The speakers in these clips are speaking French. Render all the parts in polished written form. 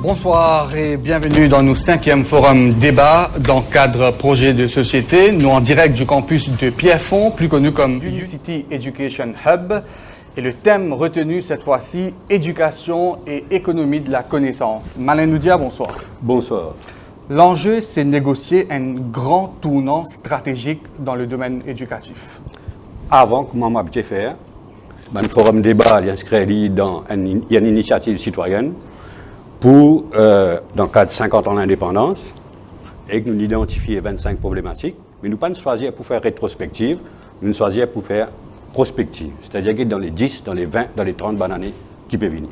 Bonsoir et bienvenue dans nos 5e forum débat dans le cadre projet de société. Nous en direct du campus de Pierrefonds, plus connu comme Unicity Education Hub. Et le thème retenu cette fois-ci, éducation et économie de la connaissance. Malin Noudia, bonsoir. Bonsoir. L'enjeu, c'est négocier un grand tournant stratégique dans le domaine éducatif. Avant que moi je faire, le forum débat est inscrit dans une initiative citoyenne pour, dans le cadre de 50 ans d'indépendance, et que nous identifions 25 problématiques, mais nous ne pas choisir pour faire rétrospective, nous choisir pour faire prospective, c'est-à-dire que dans les 10, dans les 20, dans les 30 bonnes années qui peuvent venir.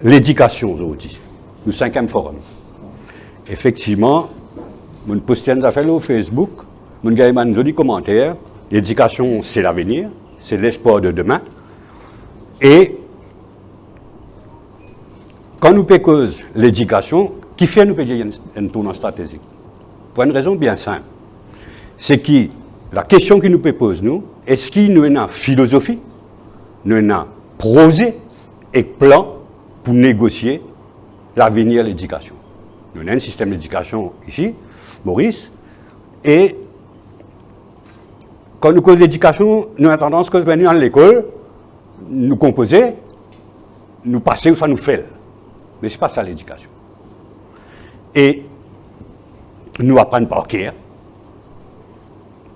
L'éducation aujourd'hui, le 5e forum. Effectivement, je postais une affaire au Facebook, je gagne un joli commentaire. L'éducation, c'est l'avenir, c'est l'espoir de demain. Et quand nous cause l'éducation, qui fait nous payer un tournant stratégique? Pour une raison bien simple. C'est que la question qui nous pose, nous, est-ce qu'il nous a une philosophie, nous a un projet et plan pour négocier l'avenir de l'éducation? Nous avons un système d'éducation ici, Maurice, et quand nous causons l'éducation, nous avons tendance à venir à l'école, nous composer, nous passer ou ça nous fait. Mais ce n'est pas ça l'éducation. Et nous apprenons par cœur.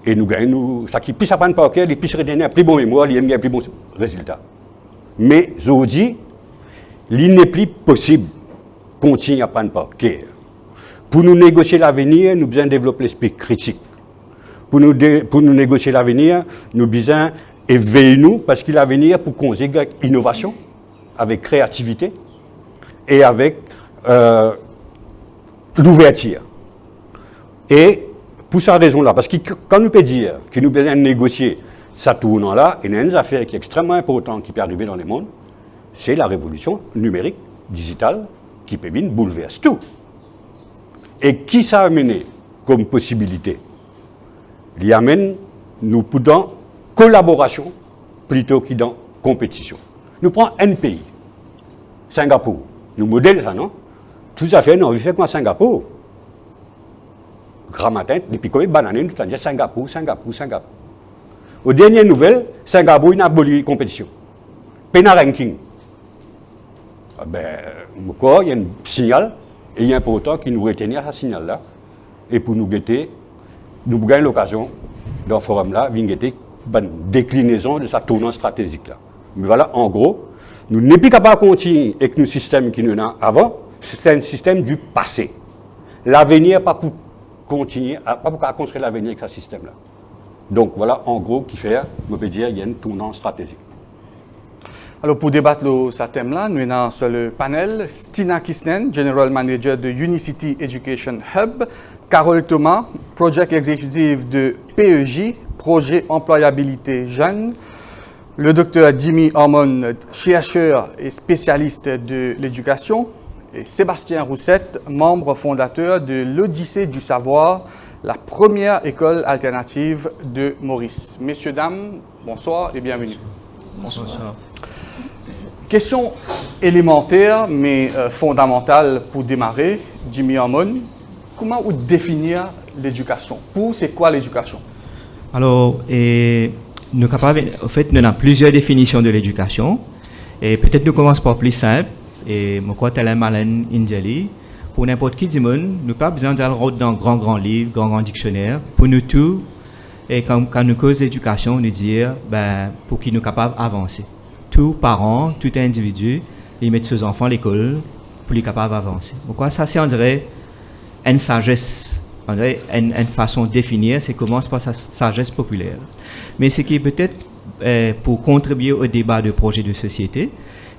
Et nous gagnons, ça qui puisse apprendre par cœur, il puisse retenir un plus bon mémoire, il y a un plus bon résultat. Mais aujourd'hui, il n'est plus possible de continuer à apprendre par cœur. Pour nous négocier l'avenir, nous devons développer l'esprit critique. Pour nous négocier l'avenir, nous devons éveiller nous, parce que l'avenir, pour conjuguer avec innovation, avec créativité et avec l'ouverture. Et pour cette raison-là, parce que quand nous pouvons dire que nous devons négocier ce tournant-là, il y a une affaire qui est extrêmement importante qui peut arriver dans le monde, c'est la révolution numérique, digitale, qui peut bien bouleverser tout. Et qui ça a amené comme possibilité? Il y amène nous dans collaboration plutôt que dans compétition. Nous prenons un pays, Singapour. Nous modèle ça, non? Tout ça fait, nous avons fait quoi Singapour? Grand matin, depuis combien de bananes, nous avons dit Singapour. Aux dernières nouvelles, Singapour a aboli la compétition. Pena ranking. Ah ben, il y a un signal, et il est important qu'il nous retienne à ce signal-là. Et pour nous guetter, nous gagnons l'occasion, dans le forum-là, de guetter une déclinaison de sa tournant stratégique-là. Mais voilà, en gros, nous n'est plus capable de continuer avec nos systèmes qui nous avons avant, c'est un système du passé. L'avenir, pas pour continuer, pas pour construire l'avenir avec ce système-là. Donc voilà, en gros, qui fait, on peut dire, il y a une tournant stratégique. Alors, pour débattre ce thème-là, nous avons sur le panel Stina Kisnen, General Manager de Unicity Education Hub, Carole Thomas, Project Executive de PEJ, Projet Employabilité Jeune, le docteur Jimmy Harmon, chercheur et spécialiste de l'éducation, et Sébastien Roussette, membre fondateur de l'Odyssée du Savoir, la première école alternative de Maurice. Messieurs, dames, bonsoir et bienvenue. Bonsoir. Question élémentaire, mais fondamentale pour démarrer. Jimmy Harmon, comment vous définir l'éducation? Pour, c'est quoi l'éducation? Alors, nous avons plusieurs définitions de l'éducation. Et peut-être nous commençons par plus simple. Et moi, quand elle est malin Indjali, pour n'importe qui du monde, nous n'avons pas besoin d'aller dans grand livre, grand dictionnaire. Pour nous tous, et quand nous causons l'éducation, nous dire pour qu'ils nous capables d'avancer. Tout parent, tout individu, ils mettent ses enfants à l'école pour les capables d'avancer. Pourquoi ça, c'est, on dirait, une sagesse, on dirait, une façon de définir, c'est comment se passe la sagesse populaire. Mais ce qui est peut-être pour contribuer au débat de projet de société,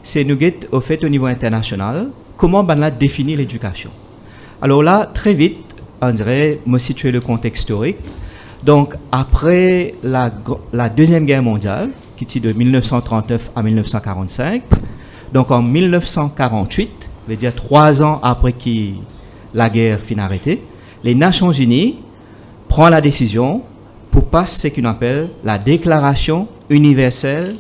c'est nous guetter au fait au niveau international, comment on définir l'éducation. Alors là, très vite, on dirait, me situer le contexte historique. Donc, après la Deuxième Guerre mondiale, qui est de 1939 à 1945, donc en 1948, je veux dire 3 ans après que la guerre finit arrêtée, les Nations Unies prennent la décision pour passer ce qu'on appelle la Déclaration universelle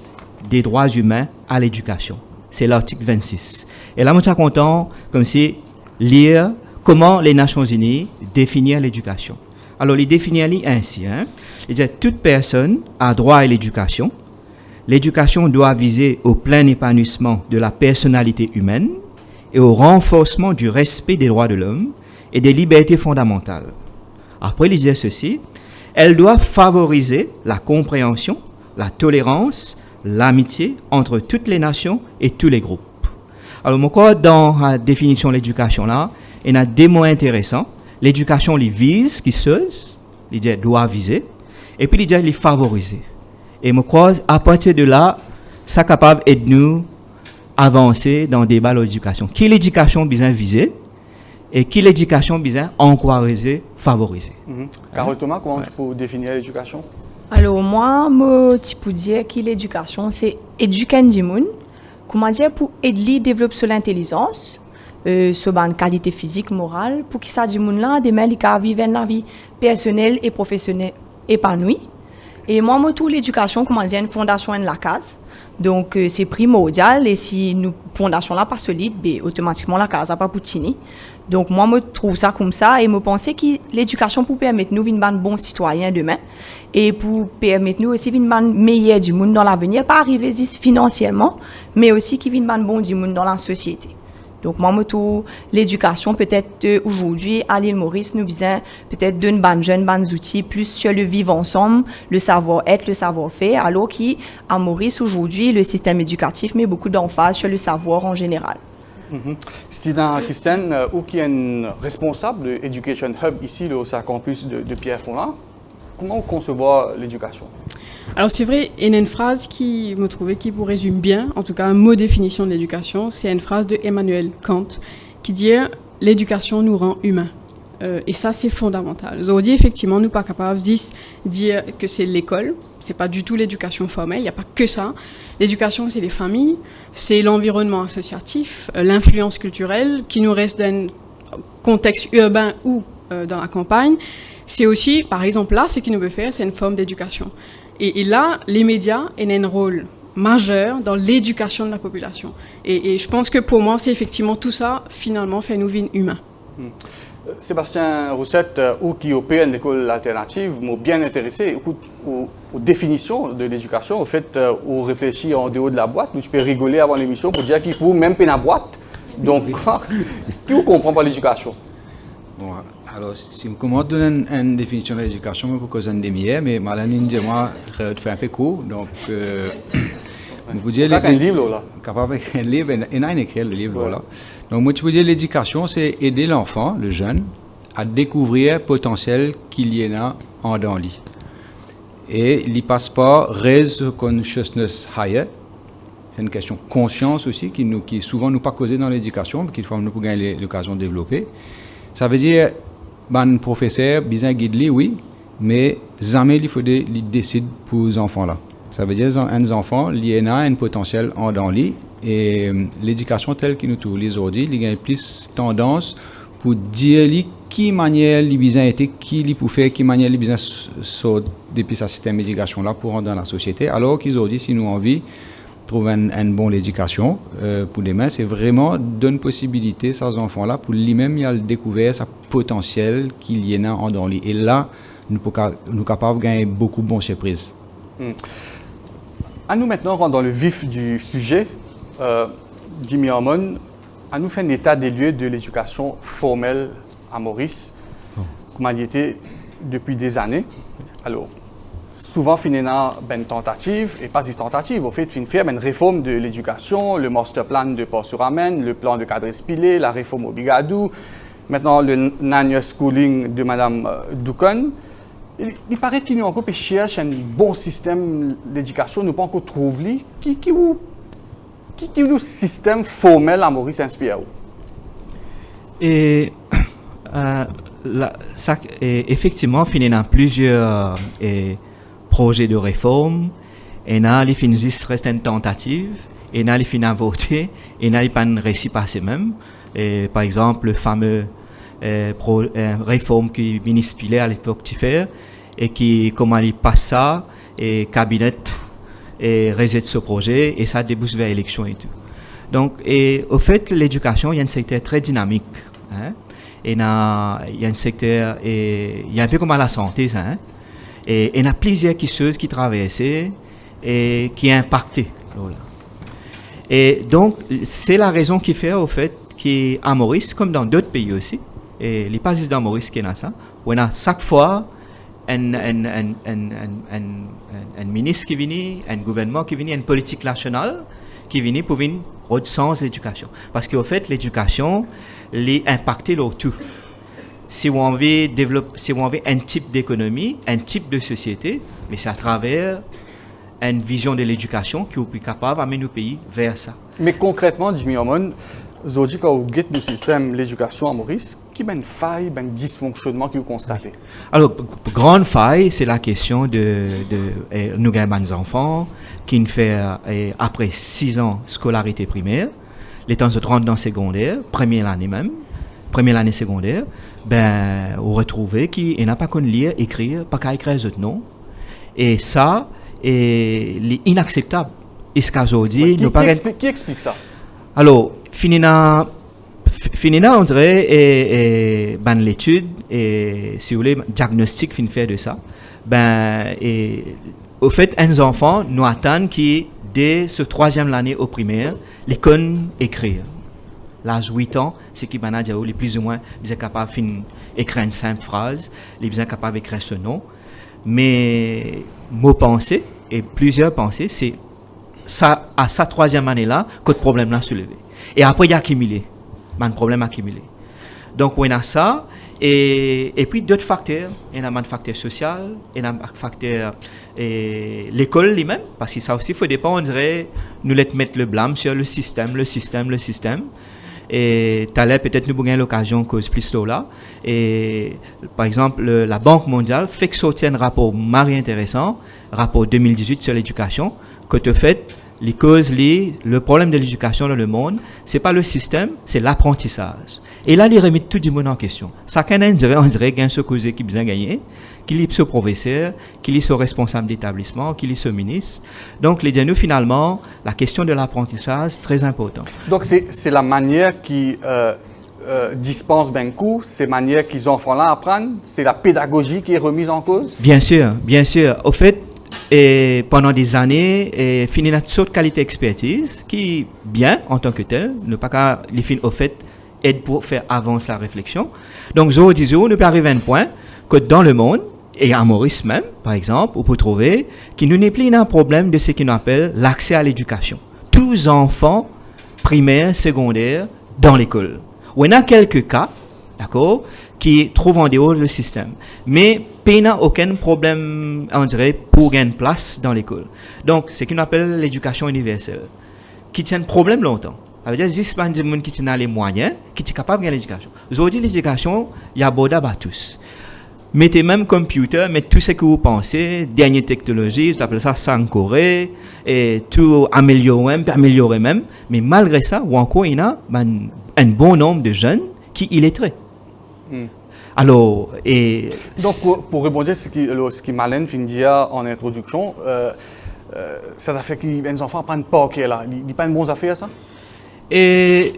des droits humains à l'éducation. C'est l'article 26. Et là, je suis content, comme si, lire comment les Nations Unies définissent l'éducation. Alors, ils définissent ainsi. Ils disent toute personne a droit à l'éducation. L'éducation doit viser au plein épanouissement de la personnalité humaine et au renforcement du respect des droits de l'homme et des libertés fondamentales. Après, il disait ceci, elle doit favoriser la compréhension, la tolérance, l'amitié entre toutes les nations et tous les groupes. Alors, moi, dans la définition de l'éducation, là, il y a des mots intéressants. L'éducation, il vise, qui se, il dit, doit viser, et puis il dit, il favoriser. Et je crois, à partir de là, ça est capable de nous avancer dans le débat de l'éducation. Qui l'éducation besoin viser et qui l'éducation besoin encourager, favoriser. Carole Thomas, comment tu peux définir l'éducation? Alors moi, je peux dire que l'éducation, c'est éduquer du monde, comment dire, pour aider à développer son intelligence, sur une qualité physique, morale, pour que ça du monde là, demain, il puisse vivre une vie personnelle et professionnelle épanouie. Et moi, tout l'éducation, comment dire, une fondation de la case. Donc, c'est primordial. Et si nous fondation là pas solide, ben, automatiquement, la case n'a pas poutini. Donc, moi, je trouve ça comme ça. Et je pense que l'éducation pour permettre nous d'être bons citoyens demain. Et pour permettre nous aussi d'être meilleurs du monde dans l'avenir. Pas arriver juste financièrement, mais aussi qui viennent bon du monde dans la société. Donc, moi, je trouve l'éducation, peut-être aujourd'hui, à l'île Maurice, nous besoin peut-être d'une bonne jeune, bonnes outils, plus sur le vivre ensemble, le savoir-être, le savoir-faire, alors qu'à Maurice, aujourd'hui, le système éducatif met beaucoup d'emphase sur le savoir en général. Stina Kisten, ou qui est une responsable de Education Hub ici, au campus de Pierrefonds, comment concevoir l'éducation? Alors c'est vrai, il y a une phrase qui me trouvait qui vous résume bien, en tout cas un mot définition de l'éducation, c'est une phrase de Emmanuel Kant qui dit « l'éducation nous rend humains ». Et ça c'est fondamental. Aujourd'hui effectivement nous pas capables de dire que c'est l'école, c'est pas du tout l'éducation formelle, il n'y a pas que ça. L'éducation c'est les familles, c'est l'environnement associatif, l'influence culturelle qui nous reste dans un contexte urbain ou dans la campagne. C'est aussi, par exemple là, ce qu'il nous veut faire, c'est une forme d'éducation. Et là, les médias ont un rôle majeur dans l'éducation de la population. Et je pense que pour moi, c'est effectivement tout ça, finalement, fait nous vivre humains. Sébastien Roussette, ou qui au PN l'école alternative, m'a bien intéressé aux définitions de l'éducation, au fait, où réfléchir en dehors de la boîte. Nous, tu peux rigoler avant l'émission pour dire qu'il faut même pas la boîte. Donc, qui vous comprend par l'éducation? Bon, alors, si on commence à donner une définition de l'éducation, je peux causer un demi-heure, mais Malani dit moi, je fais un peu court. Donc, vous dire un livre là. Capable un livre, et non écrit le livre là. Donc, moi, tu peux dire l'éducation, c'est aider l'enfant, le jeune, à découvrir le potentiel qu'il y a en dans lui. Et il passe par raise consciousness higher. C'est une question de conscience aussi qui souvent nous pas causée dans l'éducation, mais qu'il faut nous pour gagner l'occasion de développer. Ça veut dire, un professeur, bien guide lui, oui, mais jamais il faut décider pour les enfants là. Ça veut dire un enfant, il a un potentiel en dans lui et l'éducation telle qu'il nous trouve aujourd'hui, il y a plus tendance pour dire lui qui manière il besoin été, qui il peut faire, qui manière il besoin sortir depuis ce système d'éducation là pour rentrer dans la société. Alors qu'aujourd'hui, si nous avons envie trouver une bonne éducation pour demain, c'est vraiment donner possibilité à ces enfants-là pour lui-même y découvrir sa potentiel qu'il y en a en dans lui. Et là, nous sommes capables de gagner beaucoup de bonnes surprises. À nous maintenant rentrer dans le vif du sujet, Jimmy Harmon, à nous faire un état des lieux de l'éducation formelle à Maurice, comment il était depuis des années. Alors, souvent, il y a une tentative, et pas une tentative, au fait, il fait une réforme de l'éducation, le master plan de Port-sur-Amène, le plan de cadre Espilé, la réforme au Bigadou, maintenant le Nanya Schooling de Mme Doucon. Il paraît qu'il nous encore cherche un bon système d'éducation, nous pas encore trouvé. Qui le système formel à Maurice inspire? Et effectivement, il y a plusieurs projets de réforme, et là, il finit juste reste une tentative, et là, il finit à voter, et là, il pas une réussi passer même. Et, par exemple, le fameux réforme que le ministre Pilet à l'époque fait, et qui, comment il passe ça, et cabinet, et reset ce projet, et ça débouche vers l'élection et tout. Donc, et au fait, l'éducation, il y a un secteur très dynamique. Hein? Et il y a un secteur, et il y a un peu comme à la santé, ça. Hein? Et il y a plusieurs choses qui traversent et qui impactent. Voilà. Et donc, c'est la raison qui fait, au fait, qu'à Maurice, comme dans d'autres pays aussi, et les pas dans Maurice qui a ça, on a chaque fois un ministre qui vient, un gouvernement qui vient, une politique nationale qui vient pour venir rendre sens l'éducation. Parce qu'au fait, l'éducation, les impacter le tout. Si on veut développer, si on veut un type d'économie, un type de société, mais c'est à travers une vision de l'éducation qui est capable d'amener nos pays vers ça. Mais concrètement, Jimmy Hammond, aujourd'hui, quand vous guettez le système l'éducation à Maurice, qui a une faille, un dysfonctionnement que vous constatez? Alors, grande faille, c'est la question de nous avons des enfants qui ne font après 6 ans scolarité primaire, les temps de 30 ans secondaire, première année secondaire, ben, on retrouve qu'il n'a pas connu lire, écrire, pas qu'à écrire les autres noms. Et ça, est inacceptable. Et ce qu'aujourd'hui, qui explique ça? Alors, finina, on dirait, ben, l'étude, et si vous voulez, diagnostic fin fait de ça, ben, et, au fait, un enfant nous attend qui, dès ce 3e année au primaire, les connaissent écrire. L'âge 8 ans, c'est qui ben, les plus ou moins, ils sont capables d'écrire une simple phrase, ils sont capables d'écrire ce nom. Mais, mon pensée, et plusieurs pensées, c'est ça, à sa 3e année-là, que le problème là soulevé. Et après, il y a accumulé. Un problème accumulé. Donc, on a ça. Et puis, d'autres facteurs. Il y a un facteur social, il y a un facteur l'école lui-même. Parce que ça aussi, il faut dépendre, on dirait, nous mettre le blâme sur le système. Et tout à l'heure, peut-être nous avons l'occasion cause plus tôt là. Et par exemple, la Banque mondiale fait que sortir un rapport très intéressant, rapport 2018 sur l'éducation, que de fait, les causes liées, le problème de l'éducation dans le monde, c'est pas le système, c'est l'apprentissage. Et là, ils remettent tout le monde en question. Chacun on dirait qu'il y a un cause qui besoin gagner, qu'il est ce professeur, qu'il est ce responsable d'établissement, qu'il est ce ministre. Donc, les nous finalement, la question de l'apprentissage, très important. Donc, c'est la manière qui dispense bien coup, c'est la manière qu'ils enfants-là apprennent, c'est la pédagogie qui est remise en cause? Bien sûr, bien sûr. Au fait, et pendant des années, fini notre sorte de qualité expertise qui est bien en tant que tel, ne pas qu'à les fins au fait aide pour faire avancer la réflexion. Donc, je vous disais, nous peut arriver à un point que dans le monde, et à Maurice même, par exemple, on peut trouver qu'il nous n'est plus un problème de ce qu'on appelle l'accès à l'éducation. Tous enfants primaires, secondaires, dans l'école. On a quelques cas, d'accord, qui trouvent en dehors du système. Mais il n'y a aucun problème, on dirait, pour gagner place dans l'école. Donc, c'est ce qu'on appelle l'éducation universelle, qui tient problème longtemps. Ça veut dire qu'il y a des gens qui ont les moyens, qui sont capables de gagner l'éducation. Aujourd'hui, l'éducation, il y a beaucoup à tous. Mettez même computer, mettez tout ce que vous pensez, dernière technologie, vous appelez ça Sankoré, et tout améliorer même. Mais malgré ça, ou encore, il y a un bon nombre de jeunes qui illettrés. Alors, et... Donc, pour rebondir à ce qui Malène vient de dire en introduction, ça fait que les enfants apprennent pas OK là. Ils n'ont pas une bonne affaire, ça? Et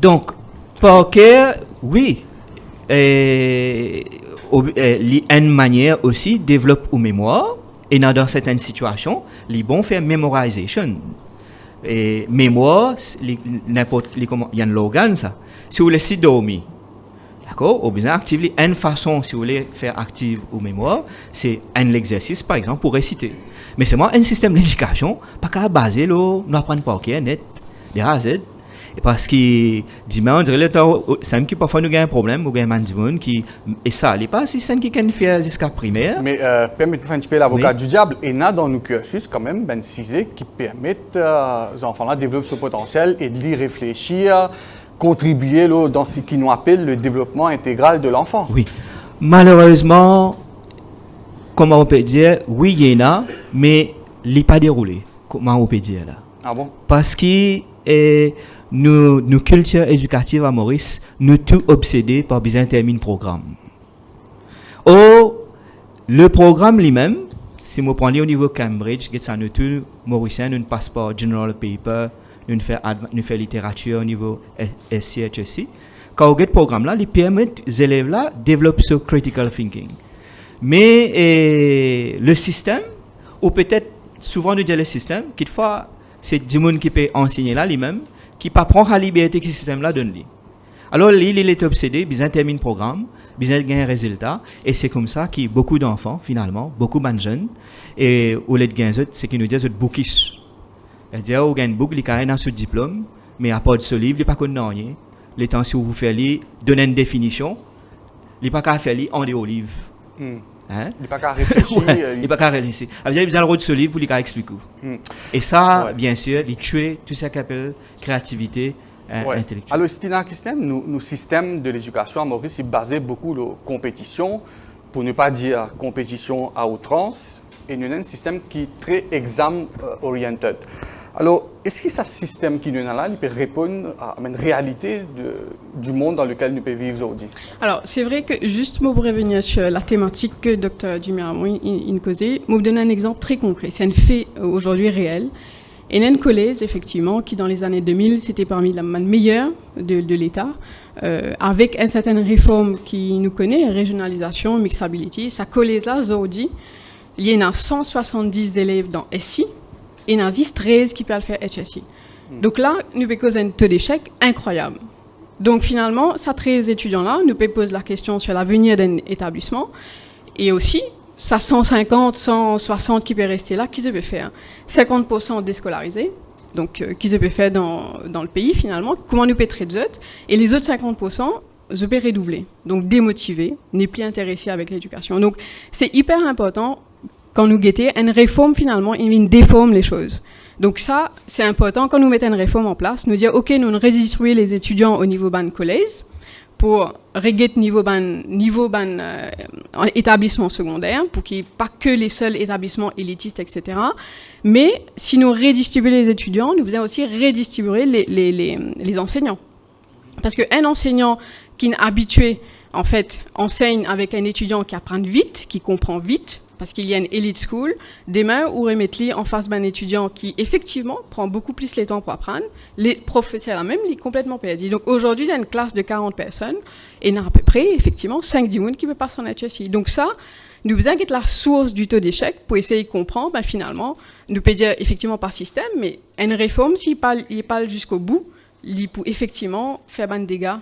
donc, poker, oui. Et une manière aussi développe une mémoire. Et dans certaines situations, les bons faire memorization. Et mémoire, n'importe comment, il y a un organe ça. Si vous laissez dormir, d'accord, ou bien activer une façon, si vous voulez faire active ou mémoire, c'est un exercice par exemple pour réciter. Mais c'est moi un système d'éducation, pas qu'à baser nous apprendre par cœur net, des A à Z. Et parce que dimanche, on dirait c'est qui parfois nous gagne un problème, ou gagne un monde qui et ça, il pas si c'est qui can faire jusqu'à primaire. Mais permettez-moi un petit peu l'avocat Oui. du diable. Et là, dans nos cursus, quand même, ben cisé qui permettent aux enfants-là de développer ce potentiel et de l'y réfléchir, contribuer là, dans ce qui nous appelle le développement intégral de l'enfant. Oui. Malheureusement, comment on peut dire, oui, il y en a, mais il n'est pas déroulé. Comment on peut dire là? Ah bon? Parce que nos cultures éducatives à Maurice, nous tout obsédés par besoin terminer programme. Or, le programme lui-même, si vous prenez au niveau Cambridge, nous tout Mauricien, un passeport General Paper, nous faisons littérature au niveau SC, HSC. Quand on a ce programme-là, les permet aux élèves-là développent ce critical thinking. Mais le système, ou peut-être souvent nous disons le système, quelquefois c'est du monde qui peut enseigner là lui-même, qui ne prend pas la liberté que ce système-là donne lui. Alors il est obsédé, il termine le programme, il gagne un résultat, et c'est comme ça que beaucoup d'enfants, finalement, beaucoup de jeunes, et au lieu de gagner, c'est qu'ils nous disent bookish. C'est-à-dire, on gagne book, il a un diplôme, mais à part de ce livre, il n'est pas connu rien. Les temps, si vous faites donner une définition, il n'est pas qu'à faire en des livres. Hein? Il n'est pas qu'à réfléchir. Il n'est pas qu'à réfléchir. Il a le rôle de ce livre, il a expliqué. Et ça, bien sûr, il tue tout ce qu'on appelle créativité intellectuelle. Alors, Stina Kisten, nos systèmes de l'éducation à Maurice, ils basent beaucoup sur la compétition, pour ne pas dire compétition à outrance, et nous avons un système qui est très exam-oriented. Alors, est-ce que ce système qui nous est là, il peut répondre à une réalité du monde dans lequel nous pouvons vivre aujourd'hui? Alors, c'est vrai que juste pour revenir sur la thématique que Dr. Dumiramon a causé, je vais vous donner un exemple très concret. C'est un fait aujourd'hui réel. Et il y a un collège, effectivement, qui dans les années 2000, c'était parmi les meilleurs de l'État, avec une certaine réforme qui nous connaît, régionalisation, mixability. Ça collège-là, aujourd'hui, il y en a 170 élèves dans SI, et il y en a 13 qui peuvent faire HSI. Donc là, nous pouvons poser un taux d'échec incroyable. Donc finalement, ces 13 étudiants-là, nous pouvons poser la question sur l'avenir d'un établissement, et aussi, ça 150, 160 qui peuvent rester là, qui se peut faire 50% déscolarisés, donc qui se peut faire dans le pays finalement, comment nous pouvons traiter, et les autres 50%, je peux redoubler, donc démotiver, n'est plus intéressé avec l'éducation. Donc c'est hyper important quand nous guettons une réforme finalement, il déforme les choses. Donc ça, c'est important quand nous mettons une réforme en place, nous dire ok, nous redistribuons les étudiants au niveau ban collège pour régler niveau ban établissement secondaire, pour qu'il n'y ait pas que les seuls établissements élitistes, etc. Mais si nous redistribuons les étudiants, nous devons aussi redistribuer les enseignants. Parce qu'un enseignant qui est habitué, en fait, enseigne avec un étudiant qui apprend vite, qui comprend vite, parce qu'il y a une elite school, demain, ou remettre en face d'un étudiant qui, effectivement, prend beaucoup plus le temps pour apprendre, les professeurs même, ils sont complètement perdus. Donc aujourd'hui, il y a une classe de 40 personnes, et il y a à peu près, effectivement, 5-10 personnes qui ne peuvent pas s'en être ici. Donc ça, nous vous inquiétez la source du taux d'échec pour essayer de comprendre, ben, finalement, nous pouvons dire effectivement par système, mais une réforme, s'il parle jusqu'au bout, il peut effectivement faire des dégâts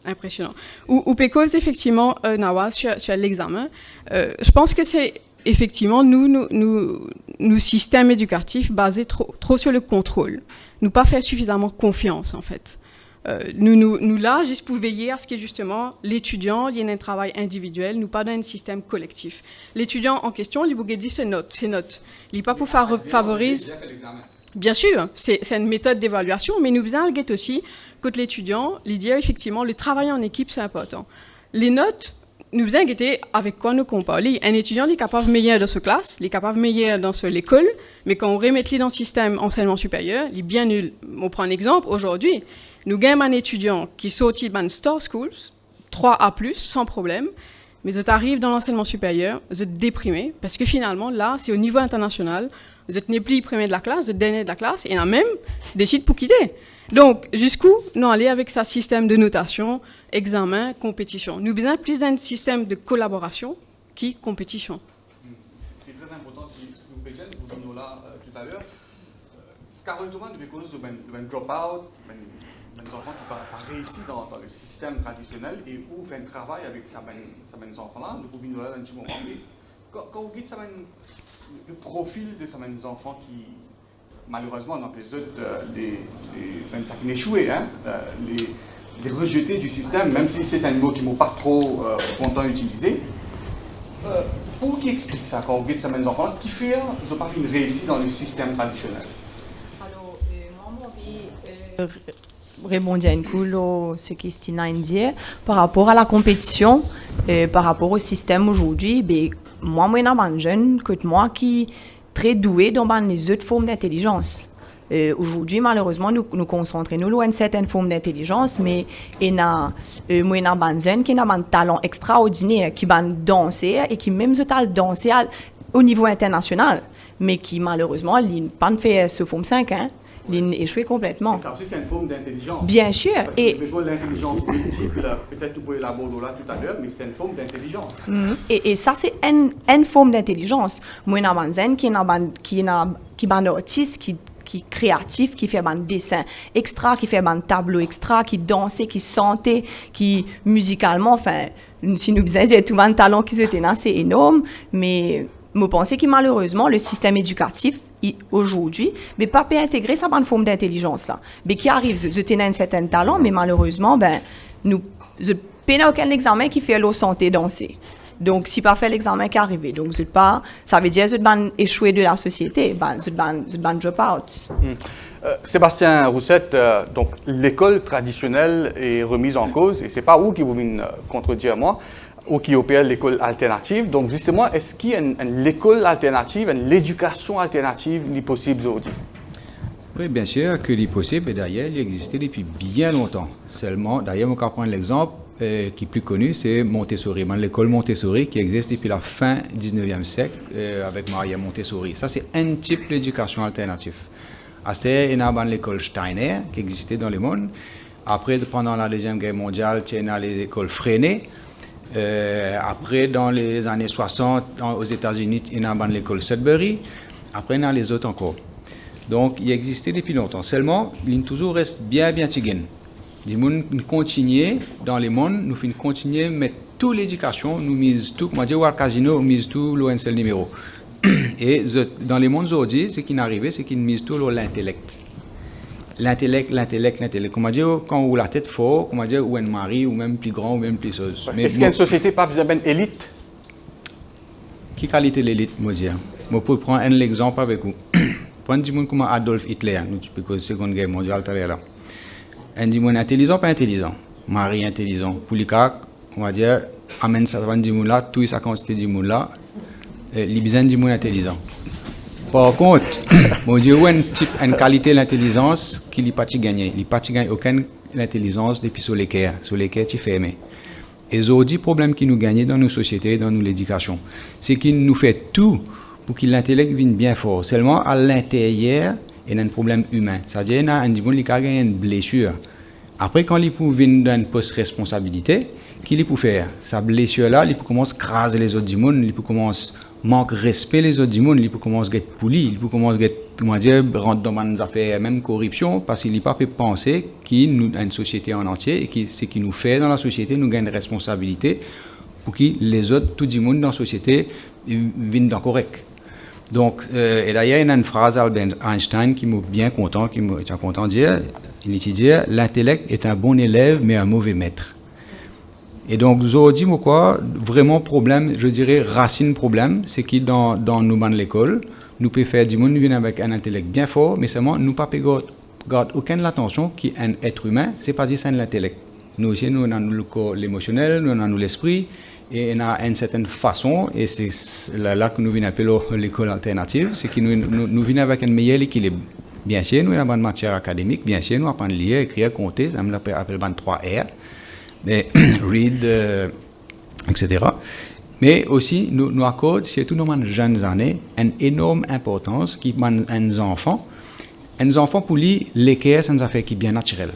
impressionnants. Ou pécose effectivement Nawa sur l'examen. Je pense que c'est effectivement nous système éducatif basé trop sur le contrôle. Nous pas faire suffisamment confiance en fait. Nous là juste pour veiller à ce que justement l'étudiant il y ait un travail individuel, nous pas dans un système collectif. L'étudiant en question, il vous dit ses notes. Il n'est pas pour favoriser. Bien sûr, c'est une méthode d'évaluation, mais nous besoin aussi que l'étudiant, l'idée effectivement, le travail en équipe, c'est important. Les notes, nous besoin guetter avec quoi nous comparons. Un étudiant est capable de meilleur dans sa classe, il est capable de meilleur dans l'école, mais quand on remet dans le système enseignement supérieur, il est bien nul. On prend un exemple, aujourd'hui, nous gagnons un étudiant qui sortit de Star Schools, 3A+, sans problème, mais quand arrive dans l'enseignement supérieur, vous êtes déprimé, parce que finalement, là, c'est au niveau international, vous êtes plus premier de la classe, vous êtes dernier de la classe, et il y en a même décide pour quitter. Donc, jusqu'où nous aller avec ce système de notation, examen, compétition? Nous avons besoin plus d'un système de collaboration qui compétition. C'est très important, si vous pouvez vous donner là tout à l'heure. Carole Thomas, de cause de drop-out, des enfants qui n'ont pas réussi dans le système traditionnel et où fait un travail avec ces enfants-là, nous pouvons nous là dans un petit moment. Mais quand vous dites le profil de ces enfants qui, malheureusement, dans les autres, qui échoué, hein, les rejetés du système, même si c'est un mot qui ne m'a pas trop content d'utiliser, pour qui explique ça quand vous dites ces enfants qui fait qu'ils n'ont pas fait une réussite dans le système traditionnel? Alors, moi, j'ai répondre à une cool ce que Stina dit par rapport à la compétition, par rapport au système aujourd'hui. Moi, je suis un jeune que moi qui très doué dans les autres formes d'intelligence. Aujourd'hui, malheureusement, nous concentrons nous sur une certaine forme d'intelligence, mais il y a un jeune qui a un talent extraordinaire, qui va danser et qui même ce talent danser au niveau international, mais qui malheureusement n'a pas fait ce forme 5 ans. Il échoué complètement. Et ça aussi, c'est une forme d'intelligence. Bien sûr. Parce que Et, je ne pas l'intelligence multiple, peut-être que vous pouvez élaborer là tout à l'heure, mais c'est une forme d'intelligence. et ça, c'est une forme d'intelligence. Moi, il y a un zen qui est un artiste, qui créatif, qui fait un dessin extra, qui fait un tableau extra, qui dansait, qui chantait, qui musicalement, enfin, si nous disons, il y a tout un talent qui se tenait, c'est énorme, mais je pense que malheureusement, le système éducatif, aujourd'hui, mais pas peut intégrer ça dans une forme d'intelligence là. Mais qui arrive, je tenais un certain talent, mais malheureusement, je n'ai aucun examen qui fait la santé danser. Donc, si pas fait l'examen qui est arrivé, donc ça veut dire que je vais échouer de la société, je vais drop out. Sébastien Roussette, donc l'école traditionnelle est remise en cause, et c'est pas vous qui vous contredire moi, ou qui opère l'école alternative. Donc, justement, est-ce qu'il y a l'école alternative, l'éducation alternative qui est possible aujourd'hui? Oui, bien sûr que c'est possible, et d'ailleurs, il existait depuis bien longtemps. Seulement, d'ailleurs, on peut prendre l'exemple qui est plus connu, c'est Montessori, l'école Montessori qui existe depuis la fin du 19e siècle avec Maria Montessori. Ça, c'est un type d'éducation alternative. Après, il y a l'école Steiner qui existait dans le monde. Après, pendant la Deuxième Guerre mondiale, il y a les écoles Freinet. Après, dans les années 60, aux États-Unis, il y a l'école Sudbury. Après, il y a les autres encore. Donc, il existait depuis longtemps. Seulement, il toujours reste bien tigène. Nous continuons dans le monde, nous continuons à mettre toute l'éducation, nous misons tout, comment dire, au casino, nous misons tout l'ONCL numéro. Et dans le monde aujourd'hui, ce qui est arrivé, c'est qu'ils misent tout l'intellect. L'intellect. Comment dire, quand on a la tête fort, comment dire, ou un mari, ou même plus grand, ou même plus chose. Est-ce qu'il y a une société pas besoin d'une élite? Qui qualité l'élite, moi dire? Je peux prendre un exemple avec vous. Prenez du monde comme Adolf Hitler, nous, parce que la Seconde Guerre mondiale, là. Un du monde intelligent, pas intelligent. Mari intelligent. Pour les cas, on va dire, amène ça va du monde là, tout sa quantité du monde là, les besoins du monde intelligent. Par contre, mon Dieu, une qualité de l'intelligence qui n'est pas gagnée. Il n'a pas gagné aucune intelligence depuis sur l'équerre tu fais aimer. Et aujourd'hui, le problème qui nous gagne dans nos sociétés, dans l'éducation, c'est qu'il nous fait tout pour que l'intellect vienne bien fort. Seulement à l'intérieur, il y a un problème humain. C'est-à-dire qu'il y a un individu qui a une blessure. Après, quand il peut venir dans une post-responsabilité, qu'il peut faire? Sa blessure-là, il peut commencer à craser les autres du monde, il peut commencer à manquer de respect les autres du monde, il peut commencer à être poli, il peut commencer à rentrer dans des affaires, même corruption, parce qu'il n'a pas pu penser qu'il y a une société en entier et que ce qu'il nous fait dans la société, nous gagne une responsabilité pour que les autres, tout le monde dans la société, viennent dans correct. Donc, et d'ailleurs, il y a une phrase d'Albert Einstein qui m'a bien content, qui m'a content de dire, il dit « L'intellect est un bon élève, mais un mauvais maître ». Et donc, aujourd'hui, quoi, vraiment problème, je dirais racine problème, c'est que dans nous dans l'école, nous pouvons faire du monde venir avec un intellect bien fort, mais seulement nous pas garder aucune attention qui est un être humain, c'est pas dire c'est l'intellect. Nous aussi, nous avons le corps, l'émotionnel, nous avons l'esprit, et on a une certaine façon, et c'est là que nous venons appeler l'école alternative, c'est que nous venons avec un meilleur équilibre. Bien sûr, nous avons une matière académique, bien sûr, nous apprenons à lire, écrire, compter, on appelle 23 R, mais read, etc. Mais aussi, nous accordons, surtout dans les jeunes années, une énorme importance qui manque à nos enfants. Un enfant, pour lui, l'équerre, c'est une affaire qui est bien naturelle.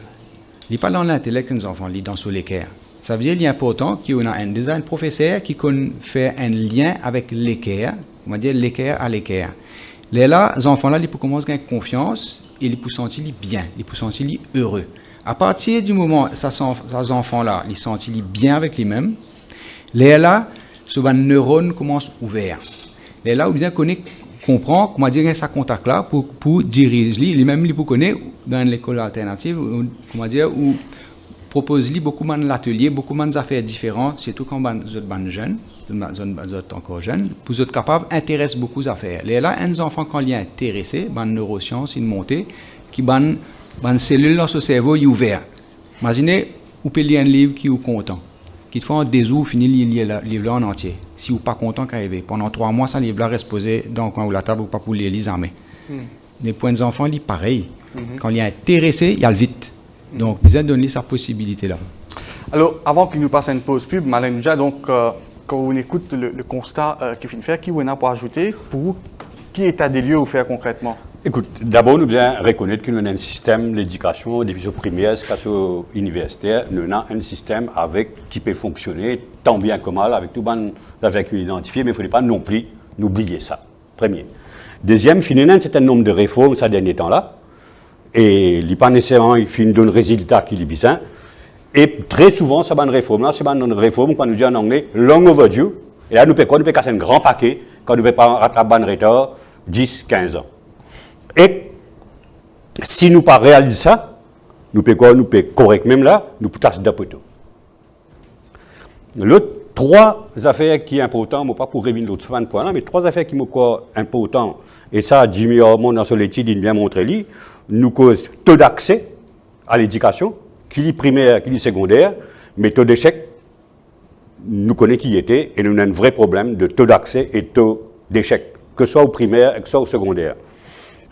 Il n'est pas dans l'intellect qu'un enfant, il est dans l'équerre. Ça veut dire qu'il est important qu'il y ait un professeur qui fait un lien avec l'équerre, on va dire l'équerre à l'équerre. Là, les enfants-là, ils peuvent commencer à gagner confiance et ils peuvent se sentir bien, ils peuvent se sentir heureux. À partir du moment où ces enfants-là, ils se sentent bien avec lui-même, là, ce neurone commence ouvert. Là, où bien comprend comment dire ça contact-là pour diriger lui-même, il peut connaître dans l'école alternative, comment dire, où propose beaucoup d'ateliers, beaucoup d'affaires différentes, surtout quand vous êtes jeunes, vous êtes encore jeunes, vous êtes capable d'intéresser beaucoup d'affaires. Là, un enfant quand il est intéressé, dans neurosciences, une montée, qui une cellule dans ce cerveau est ouverte. Imaginez, vous pouvez lire un livre qui est content, qui te fait un désout, finir le livre en entier. Si vous n'êtes pas content qu'arriver, pendant 3 mois, ça livre-là reste posé dans le coin ou la table ou pas pour lire les armées. Mais pour les enfants, il est pareil. Quand il est intéressé, il y a le vite. Donc, vous avez donné sa possibilité-là. Alors, avant qu'il nous passe à une pause pub, Malène Nja, donc, quand on écoute le constat qu'il vient de faire, qui vous en a pour ajouter, pour vous, qui est à des lieux où faire concrètement? Écoute, d'abord, nous devons reconnaître que nous avons un système d'éducation, depuis primaire jusqu'à universitaire, nous avons un système qui peut fonctionner tant bien que mal, avec tout le avec identifié, mais il ne faudrait pas non plus oublier ça. Premier. Deuxième, il y a un certain nombre de réformes ces derniers temps-là, et il n'est pas nécessairement il donne résultat qui est bien. Et très souvent, ces bonnes réformes-là, c'est une réforme, quand nous dit en anglais, long overdue, et là, nous pouvons casser un grand paquet quand nous ne pouvons pas rattraper un retard 10, 15 ans. Et si nous ne pas réaliser ça, nous pouvons correct même là, nous pouvons tasser d'apoteau. L'autre, trois affaires qui sont importantes, pas pour revenir l'autre point là, mais trois affaires qui sont importantes, et ça, Jimmy Hormon dans son étude, il vient montrer, nous causent taux d'accès à l'éducation, qui est primaire, qui est secondaire, mais taux d'échec, nous connaissons qui était, et nous avons un vrai problème de taux d'accès et taux d'échec, que ce soit au primaire, que ce soit au secondaire.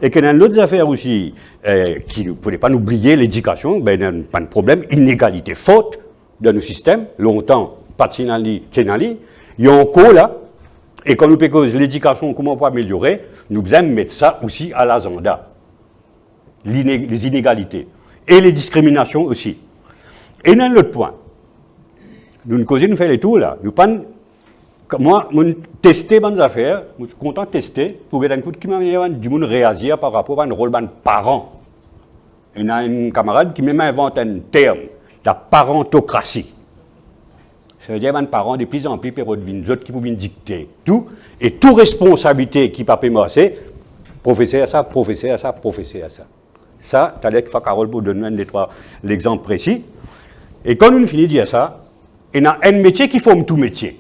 Et qu'il y a d'autres affaires aussi qui ne pouvaient pas oublier, l'éducation, ben, il y a pas de problème, inégalité forte dans nos systèmes, longtemps, pas de Tchénali, il y a encore là, et quand nous pécons l'éducation, comment on peut améliorer, nous devons mettre ça aussi à l'agenda. Les inégalités. Et les discriminations aussi. Et il y a un autre point. Nous nous faisons les tours là, nous pas. Moi, je tester mes affaires, je suis content de tester pour que qui m'a du monde réagir par rapport à un rôle de parent. Il y a un camarade qui m'a inventé un terme, la parentocratie. Ça veut dire que les parents de plus en plus peuvent devenir qui peuvent dicter tout, et toute responsabilité qui peut pas c'est professeur à ça, professeur à ça, professeur à ça. Ça, tu as l'air que Carole pour donner l'exemple précis. Et quand nous finissons de dire ça, il y a un métier qui forme tout métier.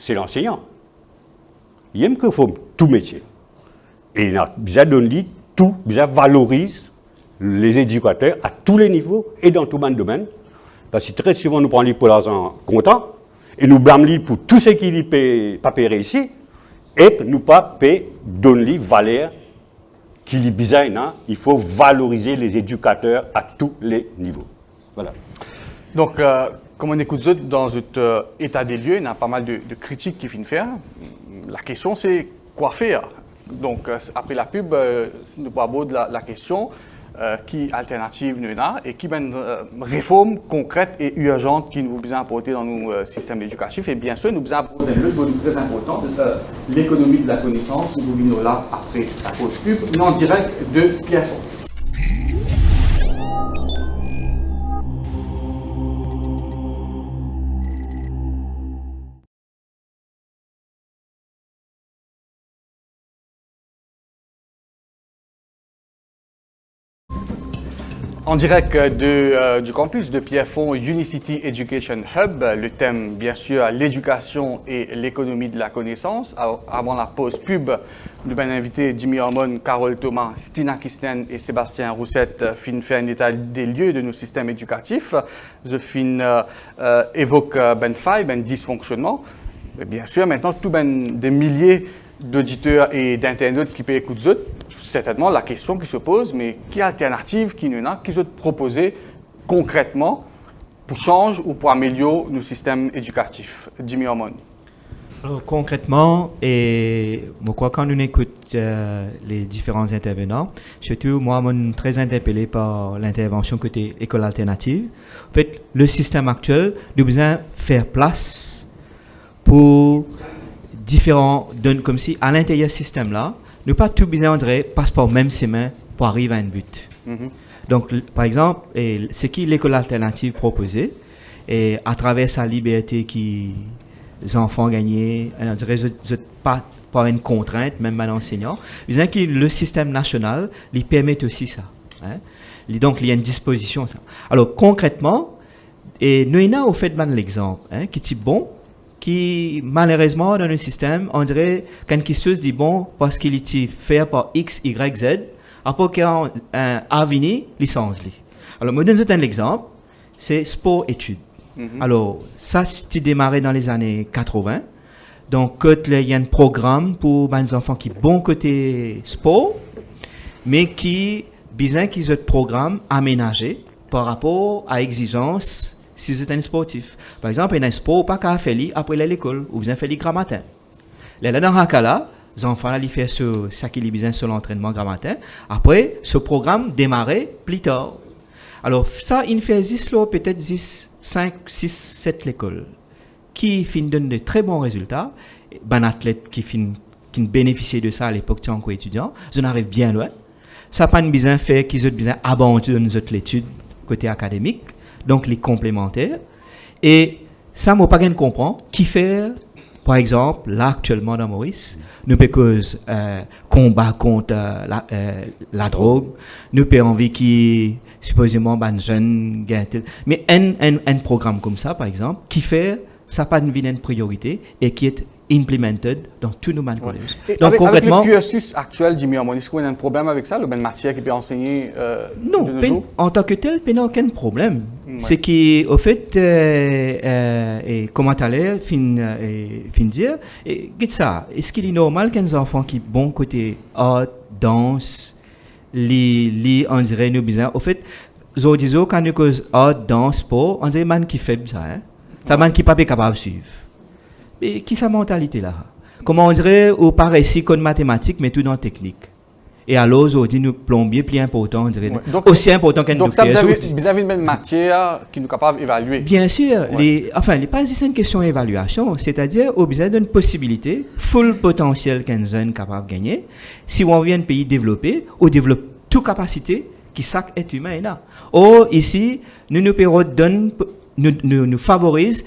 C'est l'enseignant. Il aime que forme tout métier. Et il a besoin de donner tout, besoin valorise les éducateurs à tous les niveaux et dans tout le domaine. Parce que très souvent, nous prenons pour l'argent comptant et nous blâmons pour tout ce qui n'est pas payé ici et nous pas donner valeur qui est besoin. Il faut valoriser les éducateurs à tous les niveaux. Voilà. Donc, comme on écoute dans cet état des lieux, il y a pas mal de critiques qui viennent faire. La question, c'est quoi faire? Donc, après la pub, nous parlons de la question qui alternative nous a et qui une réforme concrète et urgente qui nous besoin apporter dans nos systèmes éducatifs. Et bien sûr, nous besoin apporter le bon très important, l'économie de la connaissance. Nous venons là après la pause pub, en direct de Pierrefonds. En direct du campus de Pierrefonds Unicity Education Hub, le thème bien sûr l'éducation et l'économie de la connaissance. Avant la pause pub, nous avons invité Jimmy Hormon, Carole Thomas, Stina Kisten et Sébastien Roussette fin faire un état des lieux de nos systèmes éducatifs. Je fin évoque ben dysfonctionnement. Bien sûr, maintenant tout des milliers d'auditeurs et d'internautes qui peuvent écouter certainement la question qui se pose, mais quelle alternative qui nous a, qui sont proposées concrètement pour changer ou pour améliorer nos systèmes éducatifs? Jimmy Hormon. Alors, concrètement, et moi, quand on écoute les différents intervenants, surtout moi, je suis très interpellé par l'intervention côté école alternative. En fait, le système actuel, nous besoin faire place pour différents, comme si à l'intérieur du système là, nous pas tout besoin de passer par même chemin pour arriver à un but. Donc, par exemple, ce qui l'école alternative proposée, et à travers sa liberté qui les enfants gagnaient, pas par une contrainte, même un enseignant, disons que le système national lui permet aussi ça. Hein? Donc, il y a une disposition. Ça. Alors, concrètement, et nous avons au fait l'exemple, hein, qui est bon, qui, malheureusement, dans le système, on dirait quelque chose dit bon parce qu'il est fait par X, Y, Z, après qu'il y a un avenir, licence. Alors, je donne un exemple, c'est sport-études. Alors, ça, c'est démarré dans les années 80. Donc, il y a un programme pour les enfants qui sont bon côté sport, mais qui, besoin qu'ils aient un programme aménagé par rapport à l'exigence si vous êtes un sportif. Par exemple, il y a un sport pas qu'à faire après l'école, ou vous avez fait le grammatin. Là, dans ce cas-là, enfants là, ils font ça qui est besoin sur l'entraînement grammaire. Après, ce programme démarrait plus tard. Alors, ça, il fait 10 là, peut-être 10, 5, 6, 7 l'école qui donnent de très bons résultats. Ben athlète qui bénéficient de ça à l'époque en tant qu'étudiant, ils en arrivent bien loin. Ça n'a pas besoin de faire qu'ils ont besoin d'abandonner l'étude côté académique, donc les complémentaires. Et ça, moi, pas bien comprendre qui fait, par exemple, là actuellement dans Maurice, nous cause combat contre la drogue, nous avons envie qui supposément ben jeune mais un programme comme ça, par exemple, qui fait ça pas une priorité et qui est implemented dans tous nos collèges. Donc concrètement, avec le cursus actuel, Jimmy Amon, est-ce qu'il y a un problème avec ça, une matière qui peut enseigner non, de nos jours? En tant que tel, il n'y a aucun problème. C'est qu'au fait, et comment tu allais fin dire, et ça, est-ce qu'il est normal qu'un enfant qui bon côté art, danse, on dirait nous bizarre. Au fait, quand nous cause art, danse, sport, on dirait man qui fait ça, hein? Ça man qui pas capable de suivre. Mais qui sa mentalité là? Comment on dirait au pareil ici comme mathématiques, mais tout dans la technique. Et alors, aujourd'hui, nous plombier plus important, on dirait. Donc, aussi important qu'un donc, ça, vous avez une même matière qui nous est capable d'évaluer? Bien sûr. Pas c'est une question d'évaluation, c'est-à-dire, au besoin d'une possibilité, full potentiel qu'un jeune capable de gagner. Si on vient d'un pays développé, on développe toute capacité qui chaque être humain est là. Or, ici, nous favorise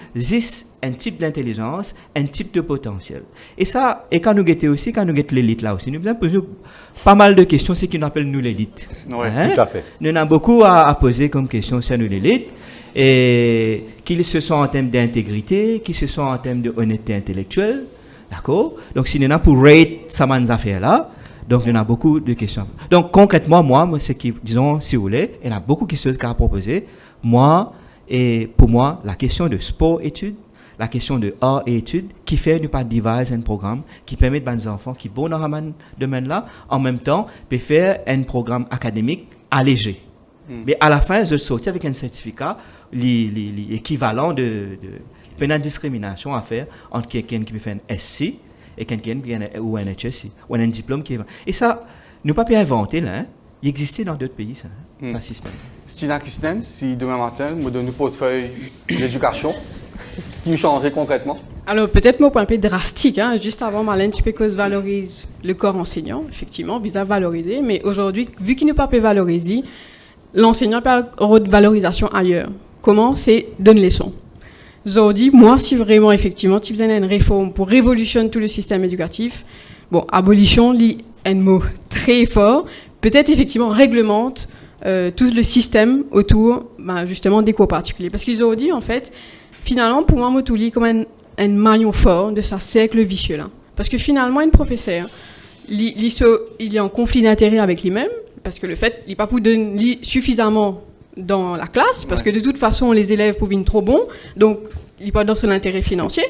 un type d'intelligence, un type de potentiel. Et ça, et quand nous guettons aussi, quand nous guettons l'élite là aussi, nous avons posé pas mal de questions, c'est ce qu'on appelle nous l'élite. Oui, tout à fait. Nous avons beaucoup à poser comme question sur nous l'élite, et qu'ils se sont en termes d'intégrité, qu'ils se sont en termes de honnêteté intellectuelle, d'accord? Donc si nous avons pour rate ça affaires là, donc il y a beaucoup de questions. Donc concrètement, moi c'est qui, disons, si vous voulez, il y a beaucoup de choses à proposer. Et pour moi, la question de sport-études, la question de art et études, qui fait ne pas devise un programme qui permet aux enfants qui sont dans ce domaine-là, en même temps, peut faire un programme académique allégé. Mais à la fin, je sortis avec un certificat l'équivalent de une discrimination à faire entre quelqu'un qui peut faire un SC et quelqu'un qui ou un HSC, ou un diplôme qui est... Et ça, nous pas pu inventer là, hein. Il existait dans d'autres pays, ça, ça système. Stina Kistnen, si demain matin, me donne un portefeuille d'éducation, qui changerait concrètement? Alors peut-être mon point un peu drastique, hein. Juste avant, Marlène, tu peux cause valorise le corps enseignant, effectivement, visa valoriser, mais aujourd'hui, vu qu'il ne peut pas valoriser, l'enseignant peut avoir une valorisation ailleurs. Comment? C'est donner leçon. Aujourd'hui, moi, si vraiment, effectivement, tu faisais une réforme pour révolutionner tout le système éducatif, bon, abolition, un mot très fort, peut-être effectivement réglemente tout le système autour justement des cours particuliers. Parce qu'ils ont dit, en fait, finalement, pour moi, Motouli comme un maillon fort de ce cercle vicieux là. Parce que finalement, un professeur, il est en conflit d'intérêt avec lui-même, parce que le fait, il n'est pas pour donner suffisamment dans la classe, parce que de toute façon, les élèves peuvent venir trop bons, donc il n'est pas dans son intérêt financier.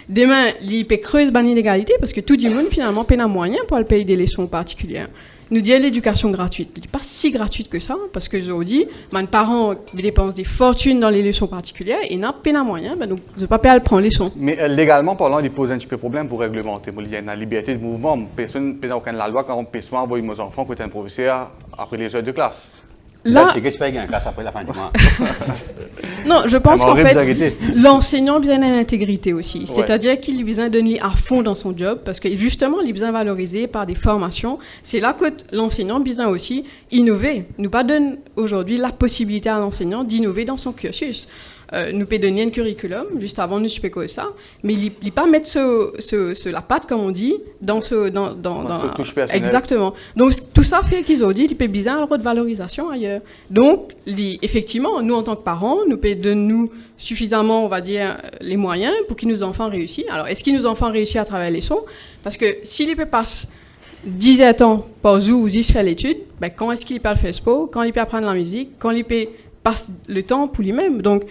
Demain, il peut creuser l'inégalité, parce que tout le monde, finalement, peine à moyen pour le payer des leçons particulières. Nous disons l'éducation gratuite. Elle n'est pas si gratuite que ça, parce que je vous dis, mes parents dépensent des fortunes dans les leçons particulières et n'ont pas de moyens, donc je ne peux pas prendre les leçons. Mais légalement parlant, il pose un petit peu de problème pour réglementer. Il y a une liberté de mouvement. Personne n'a aucune loi quand on peut envoyer nos enfants côté un professeur après les heures de classe. Là, c'est qu'est-ce qu'il y a une classe après la fin du mois. Non, je pense qu'en fait, l'enseignant a besoin d'une intégrité aussi. C'est-à-dire qu'il a besoin de donner à fond dans son job, parce que justement, il a besoin de valoriser par des formations. C'est là que l'enseignant a besoin aussi innover. Nous pas donne aujourd'hui la possibilité à l'enseignant d'innover dans son cursus. Nous peut donner un curriculum, juste avant nous spéculer ça, mais il ne pas mettre la patte, comme on dit, dans ce touche personnelle. Exactement. Donc, tout ça fait qu'ils ont dit qu'il peut bien avoir de valorisation ailleurs. Donc, effectivement, nous, en tant que parents, nous peut donner suffisamment, on va dire, les moyens pour que nos enfants réussissent. Alors, est-ce que nos enfants réussissent à travers les leçons? Parce que s'ils peuvent passer 17 ans par jour ou 10 faire l'étude, ben, quand est-ce qu'il peut faire sport? Quand il peut apprendre la musique? Quand il peut passer le temps pour lui-même? Donc,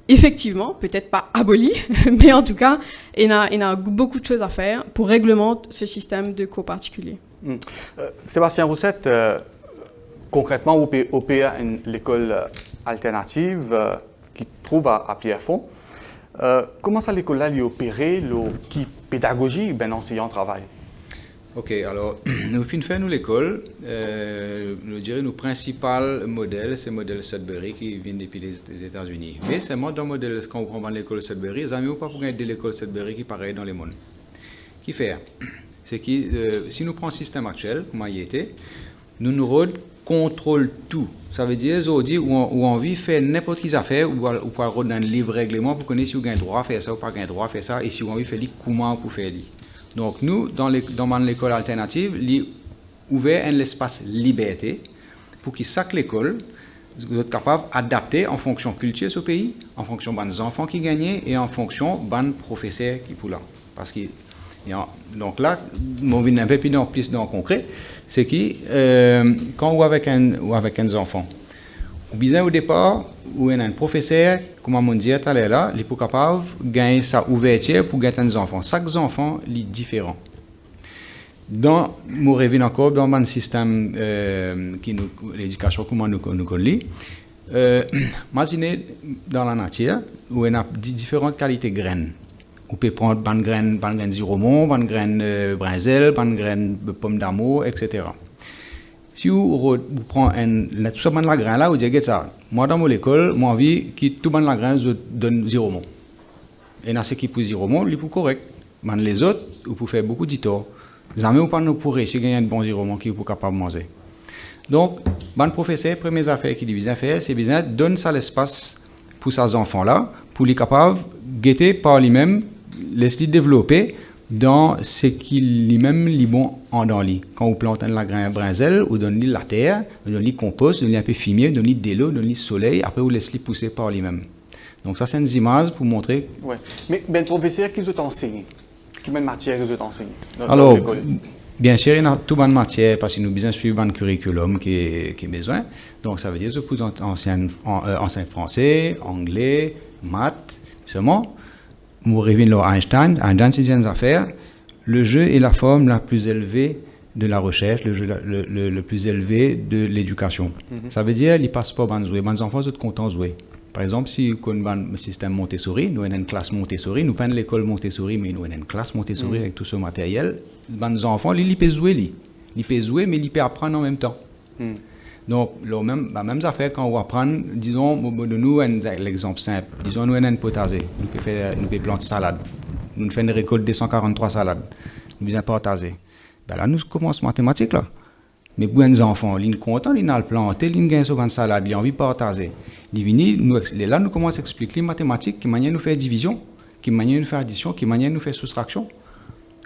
effectivement, peut-être pas aboli, mais en tout cas, il y a beaucoup de choses à faire pour réglementer ce système de cours particuliers. Sébastien Roussette, concrètement, au PA, l'école alternative qui trouve à Pierrefonds, comment ça l'école-là lui opérer, qui pédagogie, enseignant travail? Ok, alors, nous finissons l'école. Je dirais nos principal modèle, c'est le modèle Sudbury qui vient depuis les États-Unis. Mais seulement dans le modèle, quand on prend l'école Sudbury, les amis, pas pour aider l'école Sudbury qui est pareil dans le monde. Qui fait? C'est que si nous prenons le système actuel, comme il était, nous contrôle tout. Ça veut dire aujourd'hui où on vit faire n'importe quelle affaire ou par dans un livre règlement pour connaître si vous avez droit à faire ça ou pas un droit à faire ça et si on veut faire comment pour faire. Donc nous dans l'école alternative, il ouvert un espace liberté pour que chaque école soit capable d'adapter en fonction culture ce pays, en fonction des enfants qui gagnent et en fonction des professeurs qui pour là. Parce que donc là, on vient un peu plus dans le concret, c'est que quand on est avec un enfant, ou bien au départ, où il y a un professeur, comme on dit tout à l'heure là, il est capable de gagner sa ouverture pour gagner un enfant. Chaque enfant est différent. Dans mon revenu encore, dans mon système l'éducation, comment nous connaissons, imaginez dans la nature où il y a différentes qualités de graines. On peut prendre une graine de romon, une graine brinzel, une graine de pomme d'amour, etc. Si vous prenez tout ça, la graine là, vous dites ça. Moi, dans mon école, moi, envie que tout la graine donne 0 romon. Et dans ce qui peut 0 romon, il est correct. Mais les autres, vous pouvez faire beaucoup de tort. Jamais vous ne pourrez pas gagner un bon 0 romon qui vous capable de manger. Donc, le professeur, première affaire qu'il devait faire, c'est bien donner ça l'espace pour ces enfants-là, pour les capables de guetter par lui-même, laisser développer dans ce qu'il lui-même est bon en dans lui. Quand vous plantez la graine brinzel, vous donnez la terre, vous donnez le compost, vous donnez un peu fumier, vous donnez de l'eau, vous donnez le soleil, après vous laissez pousser par lui-même. Donc ça, c'est une image pour montrer. Ouais. Mais le professeur, qui vous enseigne? Quelle matière vous enseigne? Alors, bien sûr, il y a toute bonne matière parce que nous besoin suivre un curriculum qui est besoin. Donc ça veut dire que vous enseignez français, anglais, maths, seulement. Nous revenons à Einstein. Einstein, c'est une affaire. Le jeu est la forme la plus élevée de la recherche, le jeu le plus élevé de l'éducation. Ça veut dire qu'il ne passe pas à jouer. Les enfants sont contents de jouer. Par exemple, si on a un système Montessori, nous avons une classe Montessori, nous pas l'école Montessori, mais nous avons une classe Montessori avec tout ce matériel. Les enfants, ils peuvent jouer. Ils peuvent jouer, mais ils peuvent apprendre en même temps. Donc, la même affaire quand on apprend, disons, nous l'exemple simple, disons, nous avons un potager, nous pouvons planter salade, nous faisons une récolte de 143 salades, nous pouvons partager. Ben là, nous commençons mathématiques là. Mais pour les enfants, ils sont contents, ils ont le planté, ils gagnent sur une salade, ils ont envie de partager. Là, nous commençons à expliquer les mathématiques, qui manière nous faire division, qui manière nous faire addition, qui manière nous faire soustraction.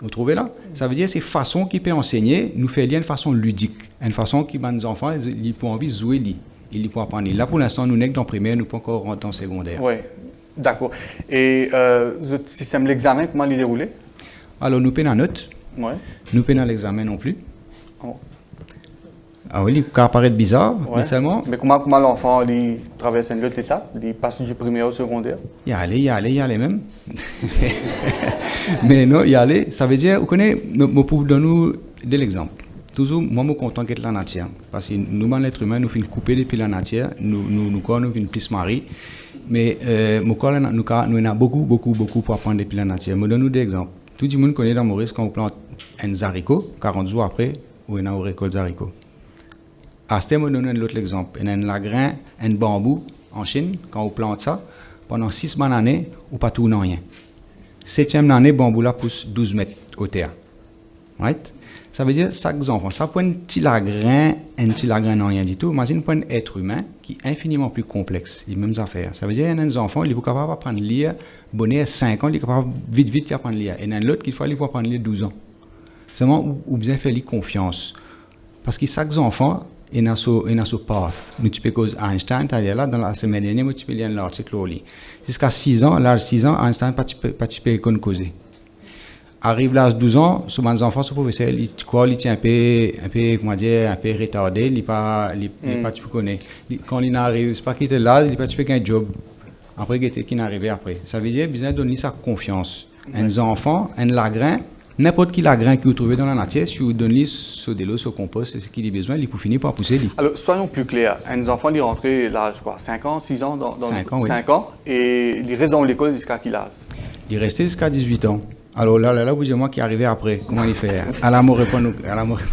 Vous trouvez là? Ça veut dire que c'est façon qui peut enseigner, nous fait lire une façon ludique, une façon qui les enfants ils ont envie de jouer, ils peuvent apprendre. Là pour l'instant, nous n'est que dans primaire, nous ne pouvons pas encore rentrer en secondaire. Oui, d'accord. Et le système de l'examen, comment il déroule? Alors nous payons la note, nous payons l'examen non plus. Oh. Ah oui, ça paraît bizarre, mais seulement. Mais comment l'enfant il traverse une autre étape? Il passe du primaire au secondaire? Il y allait même. Mais non, y aller, ça veut dire, vous connaissez, pour donner de l'exemple. Toujours, moi, je suis content d'être la nature. Parce que nous, l'être humain, nous finissons couper depuis la nature, nous finissons plus marier. Mais nous avons beaucoup pour apprendre depuis la nature. Je donne des exemples. Tout le monde connaît dans Maurice quand on plante un haricot, 40 jours après, on a récolte des haricots. À ce moment, je donne un autre exemple. Il y a un grain, un bambou en Chine, quand on plante ça, pendant 6 bonnes années, on pas tout rien. 7e année, le bambou là pousse 12 mètres au terre. Right? Ça veut dire, chaque enfant, ça peut un petit lagrin, non rien du tout. Imagine un être humain qui est infiniment plus complexe, les mêmes affaires. Ça veut dire, il y a un enfant, il est capable d'apprendre à lire, bonnet à 5 ans, il est capable vite d'apprendre à lire. Et il y a un autre qui faut apprendre à lire 12 ans. Seulement, ou bien faire confiance. Parce que chaque enfant, il y a ce path. Nous, tu peux causer Einstein, tu là, dans la semaine dernière, tu peux lire l'article au lit. Jusqu'à 6 ans, l'âge 6 ans, Einstein ne peut causer. Arrive l'âge 12 ans, souvent les enfants, ce professeur, il tient un peu retardé, il pas tu peux connaître. Quand il arrive, c'est pas qu'il était là, il pas tu peux gagner un job. Après, qu'il est arrivé après. Ça veut dire, besoin de donner sa confiance. Un enfant, un lagrin, n'importe qui lagrin que vous trouvez dans la nature, si vous donnez ce de l'eau, ce compost, c'est ce qu'il a besoin, il peut finir par pousser. Alors, soyons plus clairs. Un enfant, il est rentré l'âge quoi, 5 ans, 6 ans, dans 5 ans, oui. 5 ans, et il reste dans l'école jusqu'à quel âge? Il est resté jusqu'à 18 ans. Alors là, vous dites moi qui est arrivé après. Comment il fait? À la mot répondre.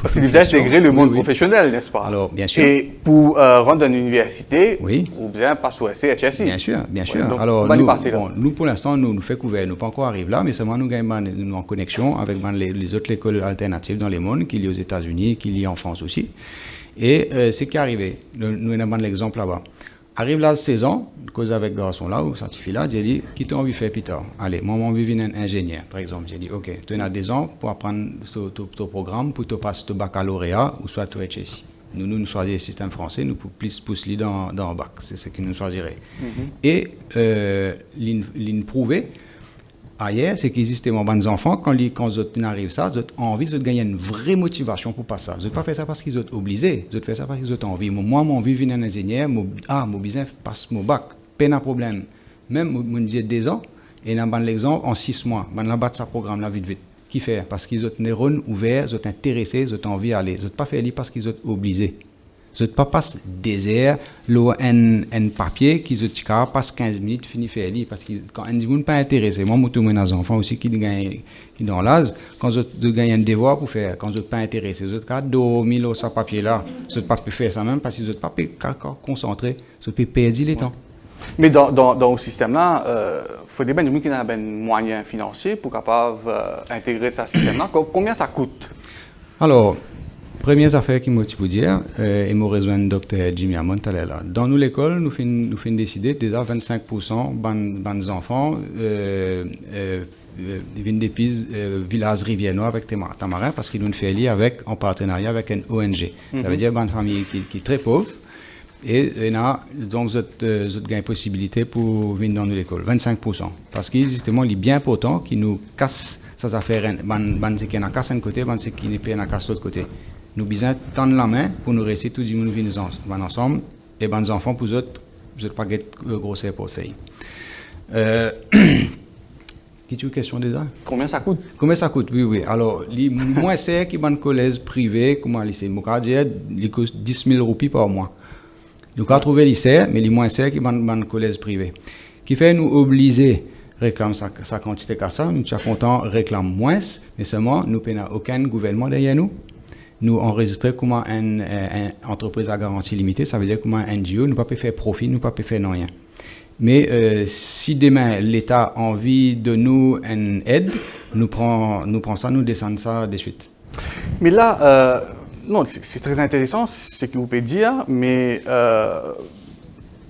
Parce qu'il a intégré le monde professionnel, n'est-ce pas? Alors, bien sûr. Et pour rentrer dans l'université, Oui. vous besoin passer au HSI. Bien sûr, bien sûr. donc, Alors, on va y nous, passer, là. nous, pour l'instant, nous fait couvert. Nous pas encore arrivé là, mais seulement nous gagnons en connexion avec les autres écoles alternatives dans le monde, qu'il y a aux États-Unis, qu'il y a en France aussi. Et c'est qui est arrivé. Nous avons l'exemple là-bas. Arrive là 16 ans, cause avec garçon là, ou certifié là, j'ai dit, qui t'as envie de faire plus tard? Allez, moi, j'ai envie de devenir ingénieur, par exemple. J'ai dit, ok, tu as 2 ans pour apprendre ton programme, pour te passer ton baccalauréat, ou soit ton HSI. Nous choisissons le système français, nous plus pousser dans le bac, c'est ce que nous choisirions. Et l'inprouver, ailleurs, c'est qu'existe des enfants, quand ils arrivent ça, ils ont envie de gagner une vraie motivation pour passer ça. Ils ne pas faire ça parce qu'ils sont obligés, ils font ça parce qu'ils ont envie. Moi, mon envie de devenir ingénieur, mon business passe mon bac, peine à problème. Même, mon dit 2 ans, et dans l'exemple, en 6 mois, on a battu ce programme-là vite. Qui fait? Parce qu'ils ont des neurones ouverts, ils ont intéressés, ils ont envie d'aller. Ils n'ont pas fait parce qu'ils ont obligés. Ils n'ont pas passé désert, un papier, qu'ils ont passe 15 minutes, fini faire lire. Parce que quand un ne pas intéressé, moi, je suis un enfant aussi qui dans l'âge, quand ils gagnent un devoir pour faire, quand ils ne sont pas intéressés, ils ont 2000 euros ce papier-là, ils n'ont pas pu faire ça même parce qu'ils n'ont pas pu concentrer, ils ont perdu le temps. Mais dans ce système-là, il faut des gens qui ont des moyens financiers pour capable intégrer ce système-là. Combien ça coûte? Alors, première affaire qui m'a dit dire, et m'a rejoint le docteur Jimmy Amont là. Dans nous l'école, nous faisons décider déjà 25% des enfants viennent des villages rivières avec Tamarin parce qu'ils nous fait lier en partenariat avec une ONG. Ça veut dire une famille qui est très pauvre. Et donc, vous avez une possibilité pour venir dans l'école, 25%. Parce qu'il justement, il est bien important qui nous casse ces affaires, qui qui casse d'un côté, qui n'est pas casse de l'autre côté. Nous besoin tendre la main pour nous réussir tous les monde venir ensemble et les enfants pour eux, vous n'êtes pas grossir portefeuille. Qui tu question déjà? Combien ça coûte? Combien ça coûte? Oui. Alors, les moins chers qui sont collège privé, comment lycée, il coûte 10 000 roupies par mois. Nous avons trouvé lycée, mais les moins chers qui sont collège privé. Qui fait nous obliger réclame sa quantité comme ça, nous sommes contents, réclame moins, mais seulement nous n'avons aucun gouvernement derrière nous. Nous enregistrons comme une entreprise à garantie limitée, ça veut dire comme un NGO, nous ne pouvons pas faire profit, nous ne pouvons pas faire rien. Mais si demain l'État a envie de nous une aide, nous prenons ça, nous descendons ça de suite. Mais là, non, c'est très intéressant ce que vous pouvez dire, mais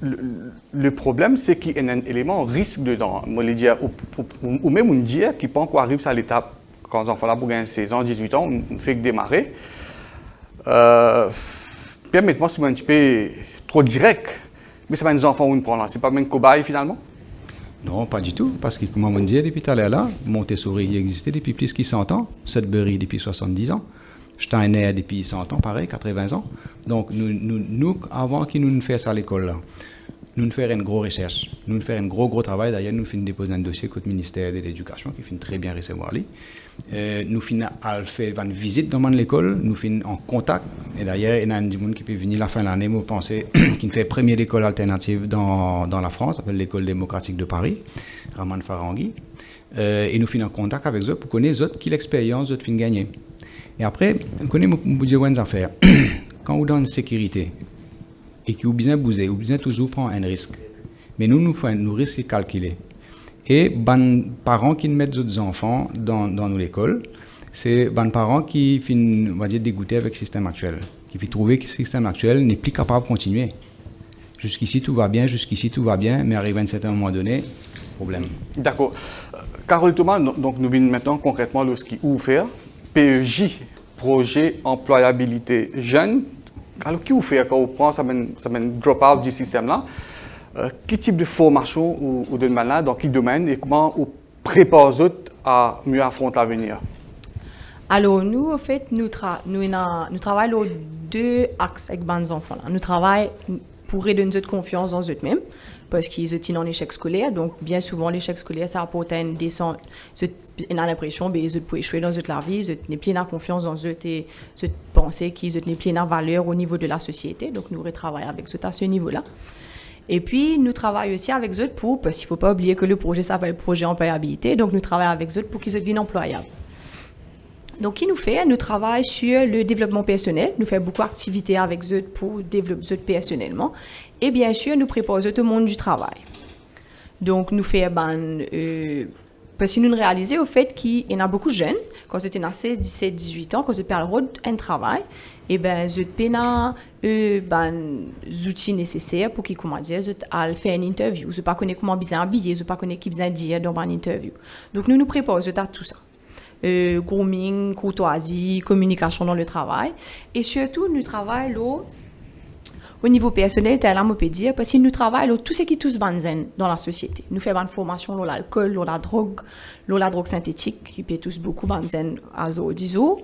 le problème, c'est qu'il y a un élément risque dedans. Moi, je dire, ou même on dit qu'il peut encore arriver à l'étape, quand les enfants là pour gagner 16 ans, 18 ans, on ne fait que démarrer. Permettez-moi, c'est un petit peu trop direct, mais c'est pas des enfants où on prend là, c'est pas même cobaye finalement? Non, pas du tout, parce que comme on dit depuis tout à l'heure là, Montessori existait depuis plus de 100 ans, Sudbury depuis 70 ans. Steiner depuis 100 ans, pareil, 80 ans. Donc, nous avant qu'ils nous fassions ça à l'école, là, nous faisons une grosse recherche, nous faisons un gros travail. D'ailleurs, nous faisons déposer un dossier au ministère de l'Éducation qui fait très bien recevoir lui. Nous faisons une visite dans l'école, nous faisons en contact. Et d'ailleurs, il y a un monde qui peut venir la fin de l'année, moi, penser, qui fait première école alternative dans la France, s'appelle l'École démocratique de Paris, Raman Farangui. Et nous faisons en contact avec eux pour connaître eux qui l'expérience eux fin gagner. Et après, vous connaissez une affaire. Quand vous dans une sécurité et que vous besoin bouger, vous besoin toujours prendre un risque. Mais nous risques calculés. Et les parents qui mettent d'autres enfants dans l'école, c'est les parents qui finissent, on va dire, dégoûtés avec le système actuel, qui finissent trouver que le système actuel n'est plus capable de continuer. Jusqu'ici tout va bien, mais arrivé à un certain moment donné, problème. D'accord. Carole Thomas, donc nous venons maintenant concrètement ce qui vous faire. PEJ, projet employabilité jeune. Alors, qui vous fait quand vous prenez ça drop-out du système-là? Quel type de formation ou de manière, dans quel domaine et comment vous préparez à mieux affronter l'avenir? Alors, nous, en fait, nous travaillons aux 2 axes avec les enfants. Nous travaillons pour redonner notre confiance dans eux-mêmes, parce qu'ils sont en échec scolaire. Donc, bien souvent, l'échec scolaire, ça apporte une descente. Ils ont l'impression qu'ils peuvent échouer dans leur vie, ils n'ont plus de confiance dans eux et ils pensent qu'ils n'ont plus de valeur au niveau de la société. Donc, nous retravaillons avec eux à ce niveau-là. Et puis, nous travaillons aussi avec eux parce qu'il ne faut pas oublier que le projet s'appelle projet employabilité, donc nous travaillons avec eux pour qu'ils deviennent employables. Donc, qui nous fait? Nous travaillons sur le développement personnel. Nous faisons beaucoup d'activités avec eux pour développer eux personnellement. Et bien sûr, nous préparons eux au monde du travail. Donc, nous faisons, parce que nous réalisons au fait qu'il y en a beaucoup de jeunes, quand ils ont 16, 17, 18 ans, quand ils parlent un travail, et bien, ils ont des outils nécessaires pour qu'ils, comment dire, faire une interview. Ils ne pas connaissent comment bien habiller, ils ne pas connaissent qui bien dire dans une interview. Donc, nous préparons à tout ça. Grooming, courtoisie, communication dans le travail. Et surtout, nous travaillons au niveau personnel, tel là, on peut dire, parce que nous travaillons tout ce qui touche benzen dans la société. Nous faisons une formation sur l'alcool, sur la drogue synthétique, qui peut toucher beaucoup benzen à diso,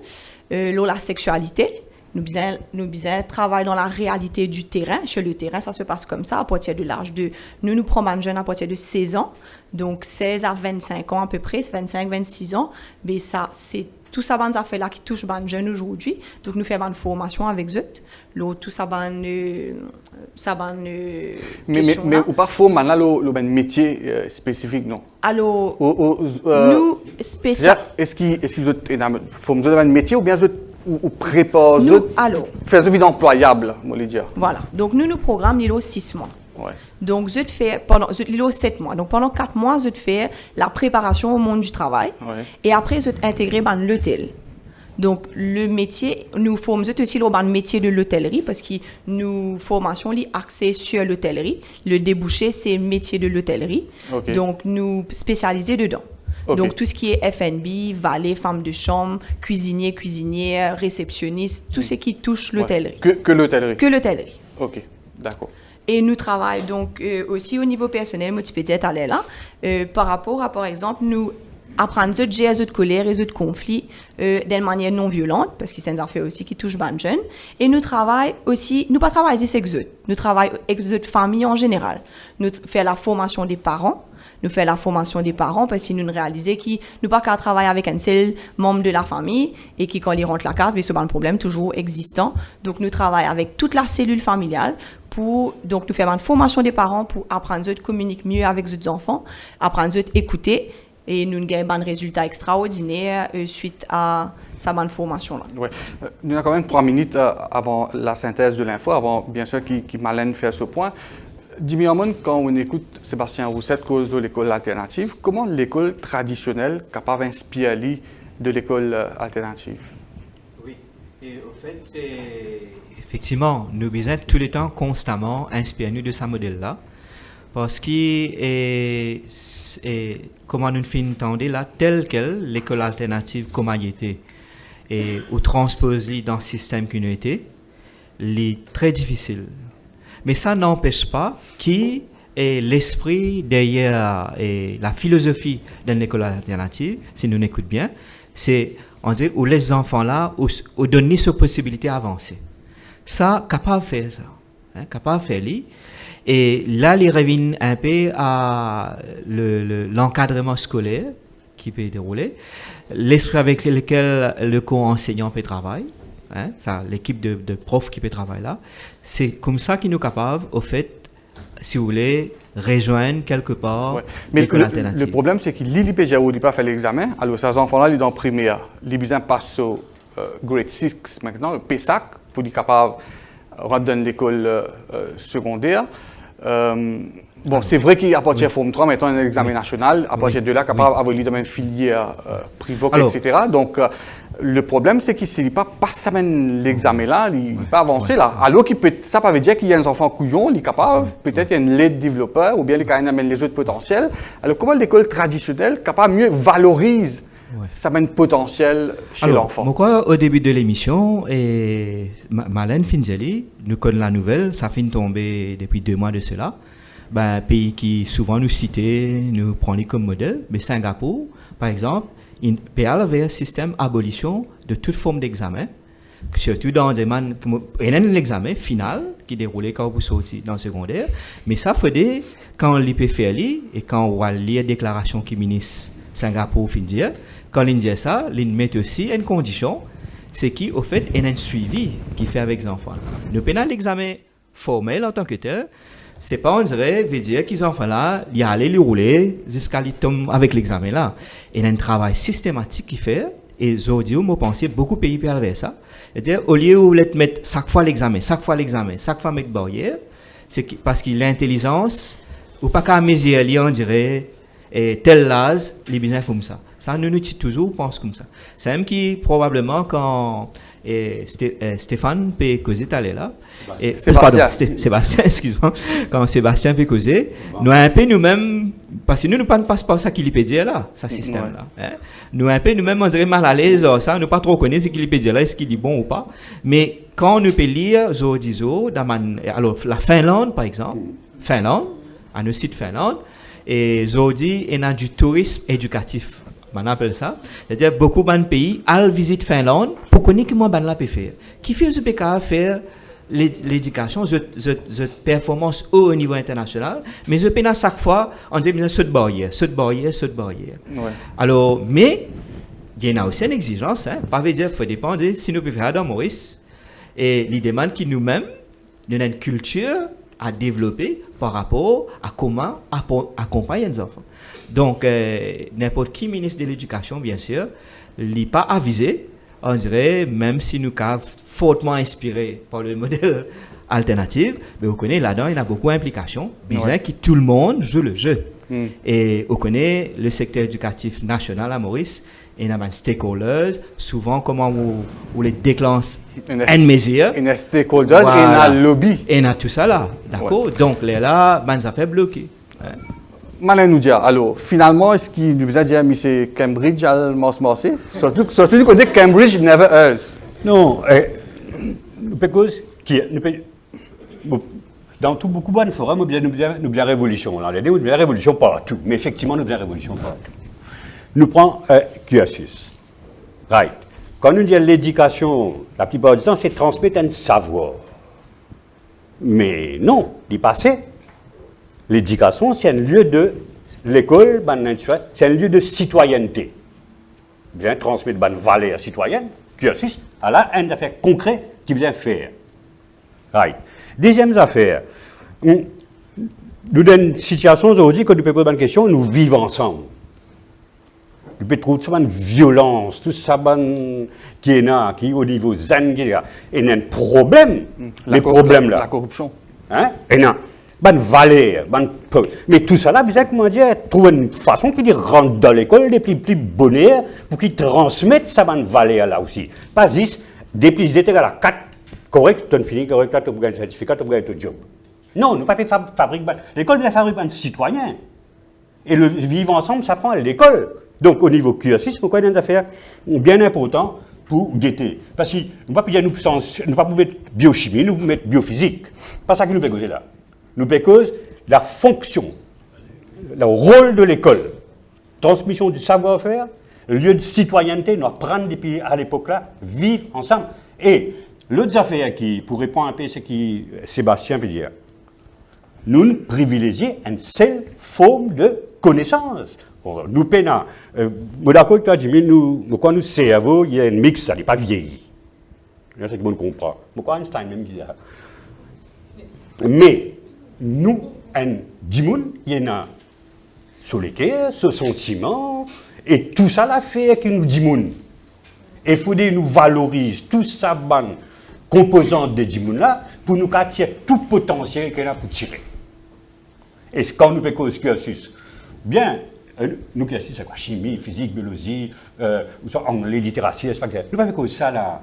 sur la sexualité. Nous travaillons dans la réalité du terrain. Sur le terrain, ça se passe comme ça, à partir de l'âge de... Nous prenons un jeune à partir de 16 ans, donc 16 à 25 ans à peu près, 25, 26 ans. Mais ça, c'est tout ça, ces affaires-là qui touchent les jeunes aujourd'hui. Donc, nous faisons une formation avec eux. Tout ça, mais ou pas faut maintenant le métier spécifique, non? Alors, nous, spécial. Est-ce qu'ils faut un métier ou bien ou prépare faire une vie employable, moi le dire. Voilà. Donc nous programmons 6 mois. Ouais. Donc je fais pendant 7 mois. Donc pendant 4 mois, je fais la préparation au monde du travail. Ouais. Et après je intégrer dans l'hôtel. Donc le métier, nous formons aussi le métier de l'hôtellerie parce que nous formation axée sur l'hôtellerie. Le débouché c'est le métier de l'hôtellerie. Okay. Donc nous spécialisés dedans. Okay. Donc, tout ce qui est F&B, valet, femme de chambre, cuisinier, cuisinière, réceptionniste, tout ce qui touche l'hôtellerie. Que l'hôtellerie? Que l'hôtellerie. OK, d'accord. Et nous travaillons donc aussi au niveau personnel, moi, tu peux dire, par rapport à, par exemple, nous apprendre à gérer les colères et les conflits d'une manière non violente, parce que c'est une affaire aussi qui touche les jeunes. Et nous travaillons aussi, nous pas travaillons avec eux, nous travaillons avec les familles en général. Nous faisons la formation des parents. Nous faisons la formation des parents parce que nous réalisons que nous pas qu'à travailler avec un seul membre de la famille et qui, quand ils rentrent la case, c'est un problème toujours existant. Donc, nous travaillons avec toute la cellule familiale donc, nous faisons une formation des parents pour apprendre à communiquer mieux avec les enfants, apprendre à écouter et nous avons un résultat extraordinaire suite à sa bonne formation-là. Ouais. Nous avons quand même 3 minutes avant la synthèse de l'info, avant bien sûr qui Malène fait ce point. Dis-moi, quand on écoute Sébastien Roussette cause de l'école alternative, comment l'école traditionnelle est capable d'inspirer de l'école alternative? Oui, et au fait, c'est... Effectivement, nous besoin tout le temps constamment inspirer nous de ce modèle-là, parce que comment nous entendons là, tel quel l'école alternative comme elle était, et ou transposer dans le système qui nous était, c'est très difficile. Mais ça n'empêche pas que l'esprit derrière et la philosophie d'une école alternative, si nous écoutons bien, c'est on dit où les enfants là, où donner cette possibilité d'avancer. Ça, capable de faire ça, capable de faire lui. Et là, il revient un peu à l'encadrement scolaire qui peut dérouler, l'esprit avec lequel le co-enseignant peut travailler. L'équipe de profs qui peut travailler là, c'est comme ça qu'ils sont capables, au fait, si vous voulez, rejoindre quelque part l'école alternative. Le problème, c'est qu'il ne peut pas faire l'examen. Alors, ces enfants-là, ils sont en primaire. Les besoins passent au grade 6 maintenant, le PSAC, pour être capable de rentrer dans l'école secondaire. Bon, c'est vrai qu'à partir de Forme 3, mettons un examen national, à partir de là, capable d'avoir les domaines filières privées, etc. Donc, le problème, c'est qu'il ne peut pas passer l'examen là, il ne peut pas avancer là. Alors, ça veut dire qu'il y a un enfant couillon, il est capable, peut-être il y a une LED développeur, ou bien il amène les autres potentiels. Alors, comment l'école traditionnelle capable mieux valorise ça mène potentiel chez l'enfant? Moi, au début de l'émission, Malène Finzelli, nous connaissons la nouvelle, ça finit de tomber depuis 2 mois de cela. Un pays qui souvent nous citait, nous prenait comme modèle, mais Singapour, par exemple, il avait un système d'abolition de toute forme d'examen, surtout dans l'examen final qui déroulait quand vous sortez dans le secondaire, mais ça faisait quand l'IPFLI et quand on voit les déclarations qui ministre Singapour fin dire, quand il dit ça, il met aussi une condition, c'est qu'au fait, il y a un suivi qui fait avec les enfants. Nous prenons l'examen formel en tant que tel, C'est pas, on dirait, veut dire qu'ils enfants là, ils allaient les rouler jusqu'à les tomber avec l'examen là. Et il y a un travail systématique qui fait, et aujourd'hui, on pense beaucoup de pays peuvent ça. C'est-à-dire, au lieu où les mettre chaque fois l'examen, chaque fois mettre barrière, parce que l'intelligence, ou pas qu'à mesurer, on dirait, tel âge, les business comme ça. Ça nous dit toujours, pense comme ça. C'est même qui, probablement, quand Stéphane peut causer allé là. Sébastien. Sébastien, excuse-moi. Quand Sébastien peut causer, nous un peu nous-mêmes, parce que nous ne passons pas ça qu'il peut dire là, ce système-là. Hein? Nous un peu nous-mêmes, on dirait mal à l'aise, ça, nous pas trop connaître ce qu'il peut dire là, est-ce qu'il est bon ou pas. Mais quand nous peut lire, alors la Finlande, par exemple, à nos sites Finlande, et Zodi, il y a du tourisme éducatif. On appelle ça. C'est-à-dire beaucoup de pays à visite Finlande pour connaître comment ban la peut faire. Qui fait ce PK faire l'éducation, cette performance au niveau international, mais je peine à chaque fois on dit cette barrière. Ouais. Alors, mais il y a aussi une exigence, hein. Pas veut dire faut dépendre si nous pouvons faire dans Maurice et les demandes qui nous-mêmes, nous avons une culture à développer par rapport à comment accompagner les enfants. Donc, n'importe qui ministre de l'Éducation, bien sûr, n'est pas avisé, on dirait, même si nous sommes fortement inspirés par le modèle alternatif, mais on connaît là-dedans, il y a beaucoup d'implications, bien que tout le monde joue le jeu. Et on connaît le secteur éducatif national à Maurice, il y a des stakeholders, souvent comment on les déclenche une mesure. Il y a stakeholders et il y a lobby. Et il y a tout ça là, d'accord? Ouais. Donc là, ben, ça fait bloquer. Ouais. Maintenant, nous dire, alors, finalement, est-ce qu'il nous a dit à M. Cambridge à Moss-Mossé? Surtout qu'on dit Cambridge never errs. Non, dans beaucoup de forums, nous avons la révolution. Nous avons la révolution partout, mais effectivement, nous avons la révolution partout. Nous prenons QSUS. Right. Quand nous disons l'éducation, la plupart du temps, c'est transmettre un savoir. Mais non, du passé, l'éducation, c'est un lieu de l'école, c'est un lieu de citoyenneté. Bien transmettre une valeur citoyenne, QSUS, elle a un affaire concret qui vient faire. Right. Deuxième affaire, nous avons une situation aujourd'hui, quand nous pouvons poser une question, nous vivons ensemble. Nous pouvons trouver toute une violence, tout ça qui est là, qui est au niveau zen, et il y a un problème, les problèmes là. La corruption. Hein? Et non. Bonne valeur, mais tout ça là, vous savez comment dire, trouver une façon qui rentre dans l'école des plus bonheur pour qu'ils transmettent sa bonne valeur là aussi. Pas juste des plus d'été à la 4 correct, tu as fini correct, tu as gagné un certificat, tu as gagné ton job. Non, nous ne pouvons pas fabriquer. L'école doit fabriquer un citoyen. Et le vivre ensemble, ça prend à l'école. Donc au niveau QSUS, pourquoi il y a des affaires bien importantes pour guetter. Parce que nous ne pouvons pas mettre biochimie, nous pouvons mettre biophysique. Pas ça que nous pouvons là. Nous pouvons la fonction, le rôle de l'école, transmission du savoir-faire, le lieu de citoyenneté, nous apprenons depuis à l'époque là, vivre ensemble. Et l'autre affaire qui, pour répondre un peu à ce que Sébastien peut dire, nous privilégions une seule forme de connaissance. Nous peinons. D'accord avec toi, Jimmy, quand nous cerveau, il y a un mix, ça n'est pas vieilli. C'est ce que nous comprenons. Pourquoi Einstein même dit ça? Mais, nous, un Jimoun, il y en a sur lesquels, ce sentiment, et tout ça la fait que nous Jimoun. Et il faut que nous valoriser tout ça, composante de Jimoun là, pour nous tirer tout potentiel qu'elle a pour tirer. Et quand nous faisons ce cursus, bien, nous cursus, c'est quoi? Chimie, physique, biologie, anglais, littérature, c'est pas clair. Nous ne faisons pas ça là.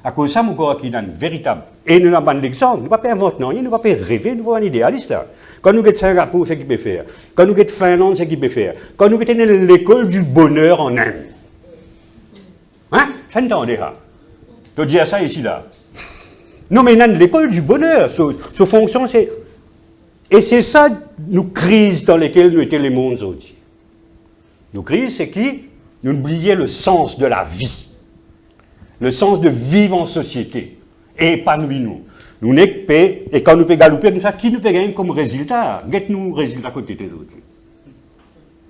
À cause de ça, nous avons un véritable. Et nous avons un exemple. Nous ne pouvons pas inventer, nous ne pouvons pas rêver, nous avons un idéaliste là. Quand nous sommes Singapour, c'est ce qu'il peut faire. Quand nous sommes Finlande, c'est ce qu'il peut faire. Quand nous sommes dans l'école du bonheur en Inde. Hein? Ça entendez ça? Tu peux dire ça ici là. Non, mais dans l'école du bonheur, sa fonction, c'est. Et c'est ça, nos crises dans lesquelles nous étions les mondes aujourd'hui. Nos crises, c'est qui? Nous oublions le sens de la vie. Le sens de vivre en société. Et épanouis-nous. Nous n'est pas, et quand nous pouvons galoper comme ça, qui nous peut gagner comme résultat? Guette-nous résultat côté des autres.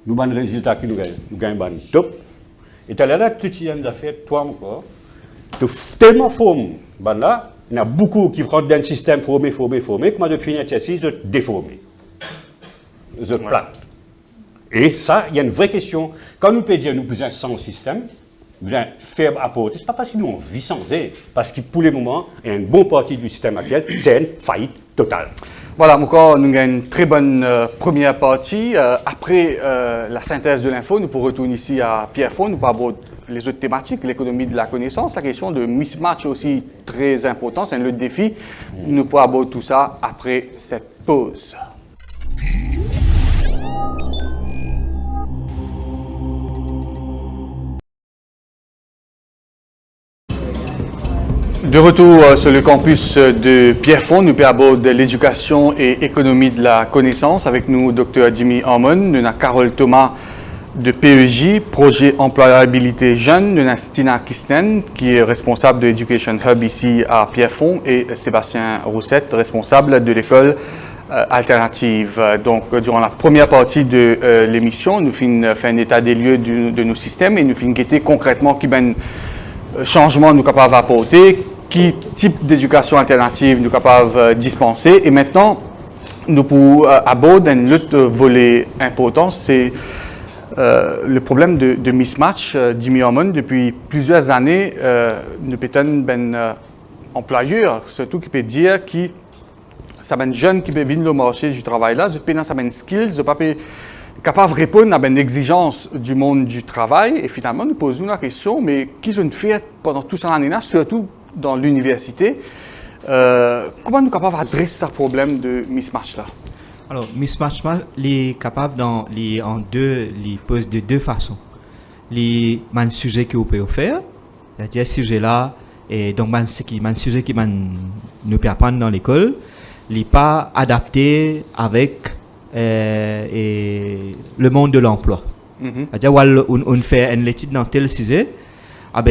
Nous avons un résultat qui nous gagne top. Et tu as là, tu as fait, toi encore, tu tellement forme, là, Il y en a beaucoup qui rentrent dans le système formé. Comment je finis l'exercice, je déformé. Je plate. Et ça, il y a une vraie question. Quand nous pouvons dire nous besoin sans système, besoin faible apport, ce n'est pas parce que nous on vit sans eux, parce que pour le moment, il y a une bonne partie du système actuel, c'est une faillite totale. Voilà, encore, nous avons une très bonne première partie. Après la synthèse de l'info, nous pourrons retourner ici à Pierre Fond, nous parlons les autres thématiques, l'économie de la connaissance, la question de mismatch aussi très important, c'est un autre défi. Nous pourrons aborder tout ça après cette pause. De retour sur le campus de Pierrefonds, nous pouvons aborder l'éducation et économie de la connaissance. Avec nous, Dr Jimmy Harmon, nous avons Carole Thomas de PEJ, projet employabilité jeune, nous avons Stina Kisten, qui est responsable de Education Hub ici à Pierrefonds, et Sébastien Roussette, responsable de l'école alternative. Donc, durant la première partie de l'émission, nous avons fait un état des lieux de nos systèmes et nous avons guetté concrètement qui ben changement nous sommes capables d'apporter, qui type d'éducation alternative nous sommes capables de dispenser. Et maintenant, nous pouvons aborder un autre volet important, c'est le problème de mismatch. Jimmy Harmon, depuis plusieurs années, nous pétons un employeur, surtout qui peut dire que ça ben jeune qui peut venir au marché du travail là, je peux ça ben skills, je pas capable de répondre à une exigence du monde du travail. Et finalement, nous posons la question, mais qu'est-ce qu'on fait pendant tout ça l'année-là, surtout dans l'université? Comment nous sommes capables d'adresser ce problème de mismatch-là? Alors, mismatch, il est capable pose de deux façons. Les sujets que vous pouvez faire, c'est-à-dire ce sujet-là, et donc sujet qui nous peut apprendre dans l'école, il n'est pas adapté avec et le monde de l'emploi. C'est-à-dire, on fait une étude dans tel sujet,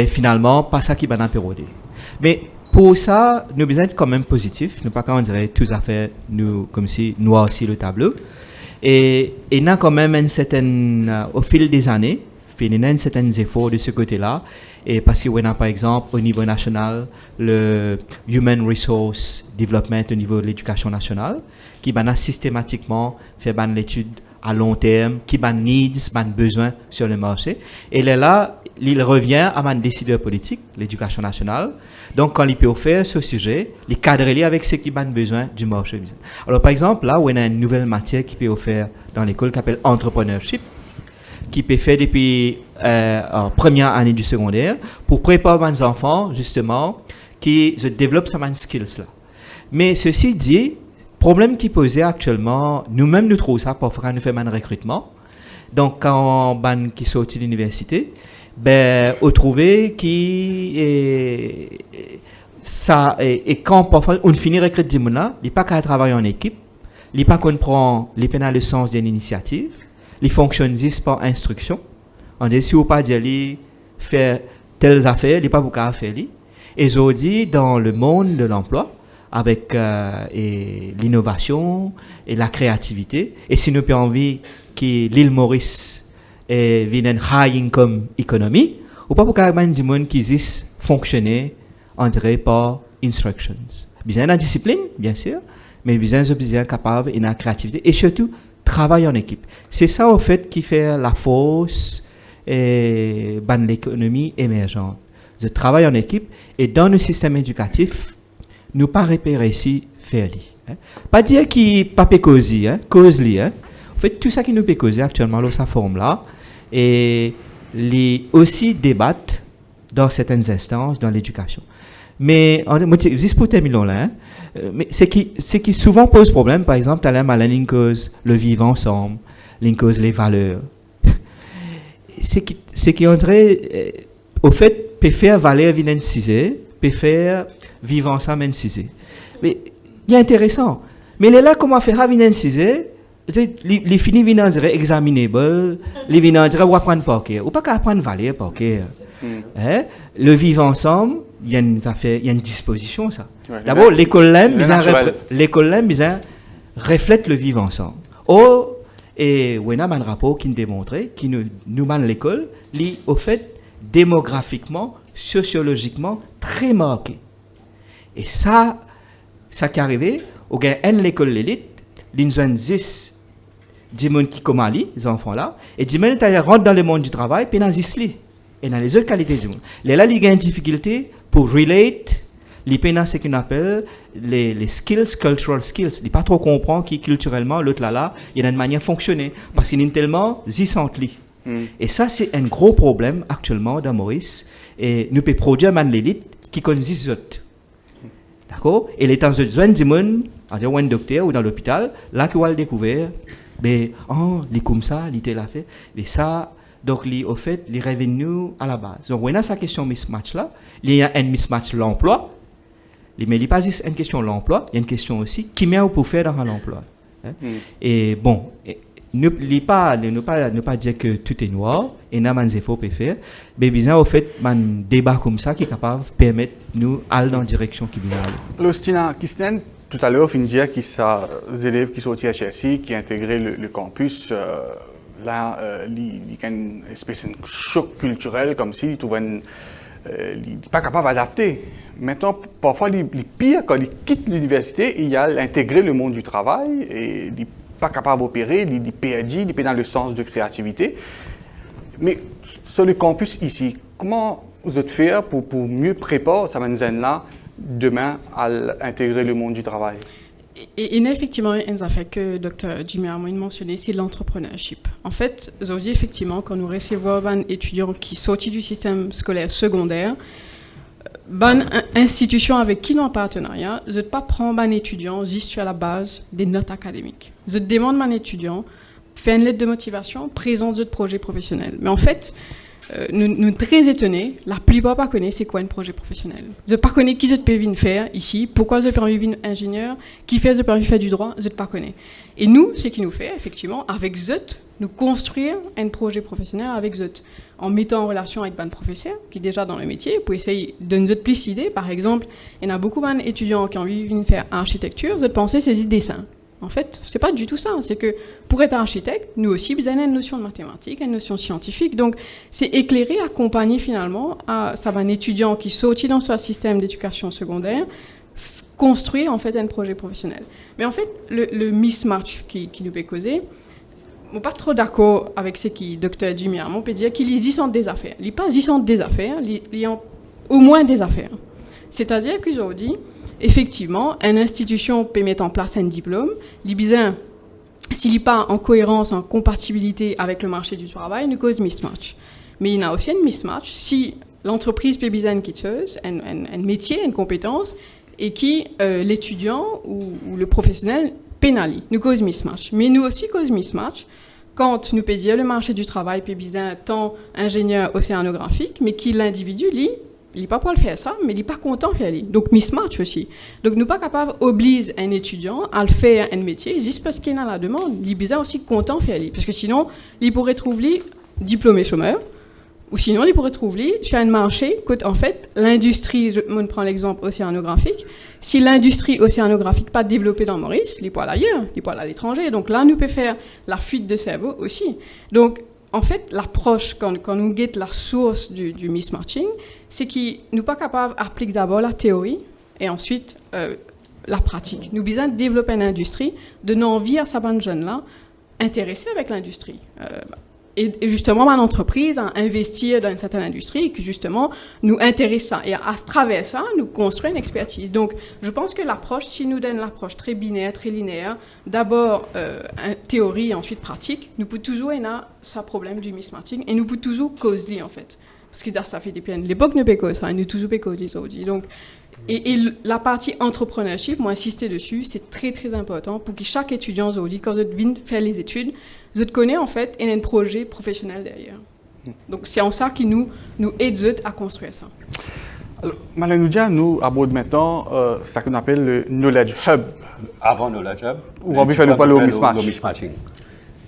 finalement, pas ça qui va nous péroder. Mais pour ça, nous besoin être quand même positifs. Nous pas quand on dirait tout à fait nous comme si nous aussi le tableau. Et il y a quand même une certaine, au fil des années, il y a un certain effort de ce côté-là. Et parce qu'on a par exemple au niveau national le Human Resource Development au niveau de l'éducation nationale qui a systématiquement fait l'étude à long terme, qui a needs, besoin sur le marché. Et là, il revient à un décideur politique, l'éducation nationale. Donc, quand il peut faire ce sujet, il cadre avec ce qui a besoin du marché. Alors, par exemple, là où on a une nouvelle matière qui peut offrir dans l'école qui s'appelle entrepreneurship, qui peut faire depuis en première année du secondaire pour préparer les enfants, justement, qui se développent ces skills-là. Mais ceci dit, problème qui posait actuellement, nous-mêmes nous trouvons ça parfois nous faisons un recrutement. Donc, quand on qui sortit de l'université, on trouve ça et quand parfois on finit de recruter des gens là, il n'y a pas qu'à travailler en équipe, il n'y a pas qu'on prend les peines à le sens d'une initiative, ils fonctionnent juste par instruction. On dit si vous pas dire faire telles affaires, il n'y a pas beaucoup à faire. Et aujourd'hui, dans le monde de l'emploi, avec l'innovation et la créativité, et si nous avons envie que l'île Maurice vienne une high income economy, ou pas pour qu'il y ait des gens qui fonctionner, on dirait par instructions. Besoin de discipline, bien sûr, mais besoin capable de la créativité et surtout travail en équipe. C'est ça au fait qui fait la force de l'économie émergente. De travail en équipe et dans le système éducatif, nous pas repérer ici faire pas dire qu'il pas causer cause-li en fait tout ça qui nous peut causer actuellement dans sa forme là et les aussi débattent dans certaines instances dans l'éducation. Mais juste pour terminer là, mais c'est qui souvent pose problème. Par exemple, t'as une cause le vivre ensemble, une cause les valeurs. c'est qui on dirait au fait peut faire valeur vivre sujet, peut faire vivre ensemble un sujet. Mais il est intéressant. Mais là comment faire vivre un sujet? Les finis viennent dire examinable, les viennent dire ou apprendre par cœur, ou pas qu'à apprendre valeur par cœur. Le vivre ensemble, il y a une disposition ça. Ouais, d'abord l'école reflète le vivre ensemble. Et on a un rapport qui nous démontre qui nous mène l'école, au fait démographiquement, sociologiquement très marqué. Et ça qui est arrivé, au gain de l'école l'élite, l'ins 10 gens qui commencent les enfants là, et 10 gens qui rentrent dans le monde du travail, puis dans les et dans les autres qualités du monde. Là, il y a une difficulté pour relate, les pénals, ce qu'on appelle les skills, cultural skills. Il ne pas trop comprendre qui culturellement, l'autre là, il y a une manière de fonctionner, parce qu'il est tellement zissantli. Et ça, c'est un gros problème actuellement dans Maurice. Et nous pouvons produire l'élite qui connaît les autres. D'accord? Et les temps de besoin du monde, ou un docteur ou dans l'hôpital, là qu'on va le découvrir, ben, il est comme ça, il était là fait. Et ça, donc, au fait, les revenus à la base. Donc, on a sa question mismatch là. Il y a un mismatch l'emploi. Mais il n'y a pas juste une question de l'emploi, il y a une question aussi qui met pour faire dans l'emploi. Hein? Et bon, ne pas dire que tout est noir, et n'a pas de défaut à faire, mais bien au fait, un débat comme ça qui est capable de permettre nous aller dans la direction qui vient aller. Le Stina Kistnen, tout à l'heure, il dit qu'il y a des élèves qui sont sortis à Chelsea, qui ont intégré le campus. Là, il y a une espèce de choc culturel, comme si ils ne sont pas capables d'adapter. Maintenant, parfois, les pires, quand ils quittent l'université, il y a intégrer le monde du travail et ils ne sont pas capables d'opérer, ils sont perdus, ils sont dans le sens de créativité. Mais sur le campus ici, comment vous êtes faire pour mieux préparer ces jeunes-là demain à intégrer le monde du travail? Et effectivement, une affaire que Dr. Jimmy Armoin mentionnait, c'est l'entrepreneurship. En fait, aujourd'hui, effectivement, quand nous recevons des étudiants qui sortent du système scolaire secondaire, une institution avec qui nous en partenariat, je ne pas prendre un étudiant juste à la base des notes académiques. Je demande à un étudiant, faire une lettre de motivation, présente votre projet professionnel. Mais en fait, nous sommes très étonnés, la plupart ne connaissent c'est quoi un projet professionnel. Je ne pas connais qui je peux venir faire ici, pourquoi je peux venir ingénieur, qui fait je peux faire du droit, je ne pas connais. Et nous, ce qui nous fait, effectivement, avec ZUT, nous construire un projet professionnel avec ZUT, en mettant en relation avec un professeur qui est déjà dans le métier, pour essayer de nous donner plus d'idées. Par exemple, il y a beaucoup d'étudiants qui ont envie de venir faire architecture, je pensais c'est dessin. En fait, c'est pas du tout ça. C'est que pour être architecte, nous aussi, vous avez une notion de mathématiques, une notion scientifique. Donc, c'est éclairer, accompagner finalement ça va un étudiant qui saute dans ce système d'éducation secondaire, construire en fait un projet professionnel. Mais en fait, le mismatch qui nous peut causer, je ne suis pas trop d'accord avec ce que Dr. Jimmy Armoin peut dire qu'il y a des affaires. Il n'y a pas des affaires, il y a au moins des affaires. C'est-à-dire qu'aujourd'hui, effectivement, une institution peut mettre en place un diplôme, s'il n'est pas en cohérence, en compatibilité avec le marché du travail, nous cause mismatch. Mais il y a aussi un mismatch si l'entreprise peut besoin une quitteuse, un métier, une compétence, et qui l'étudiant ou le professionnel pénalise. Nous cause mismatch. Mais nous aussi cause mismatch quand nous peut dire le marché du travail peut besoin tant ingénieur océanographique, mais qui l'individu, lui, il n'est pas pour le faire ça, mais il n'est pas content de faire ça. Donc, mismatch aussi. Donc, nous ne sommes pas capables d'obliger un étudiant à le faire un métier juste parce qu'il a la demande. Il est bizarre aussi content de faire ça. Parce que sinon, il pourrait trouver diplômé chômeur, ou sinon, il pourrait trouver sur un marché que, en fait, l'industrie, je prends l'exemple océanographique, si l'industrie océanographique n'est pas développée dans Maurice, il peut aller ailleurs, il peut aller à l'étranger. Donc là, nous pouvons faire la fuite de cerveau aussi. Donc, en fait, l'approche, quand nous guettons la source du mismatching, c'est que nous ne sommes pas capables d'appliquer d'abord la théorie et ensuite la pratique. Nous avons besoin de développer une industrie, de nous envier à ces jeunes-là, intéressés avec l'industrie. Et justement, mon entreprise a investi dans une certaine industrie et que justement nous intéresse ça. Et à travers ça, nous construisons une expertise. Donc, je pense que l'approche, si nous donne l'approche très binaire, très linéaire, d'abord théorie et ensuite pratique, nous pouvons toujours avoir ce problème du mismatching et nous pouvons toujours causer en fait. Parce que ça fait depuis l'époque, nous pouvons ça, nous toujours causer aujourd'hui. Donc, et la partie entrepreneurship, moi, insister dessus, c'est très très important pour que chaque étudiant aujourd'hui, quand je viens faire les études, je connais en fait et un projet professionnel derrière. Donc c'est en ça qui nous aide à construire ça. Alors, Malanoudia, nous abordons maintenant ce qu'on appelle le Knowledge Hub. Avant Knowledge Hub, on va faire le mismatching.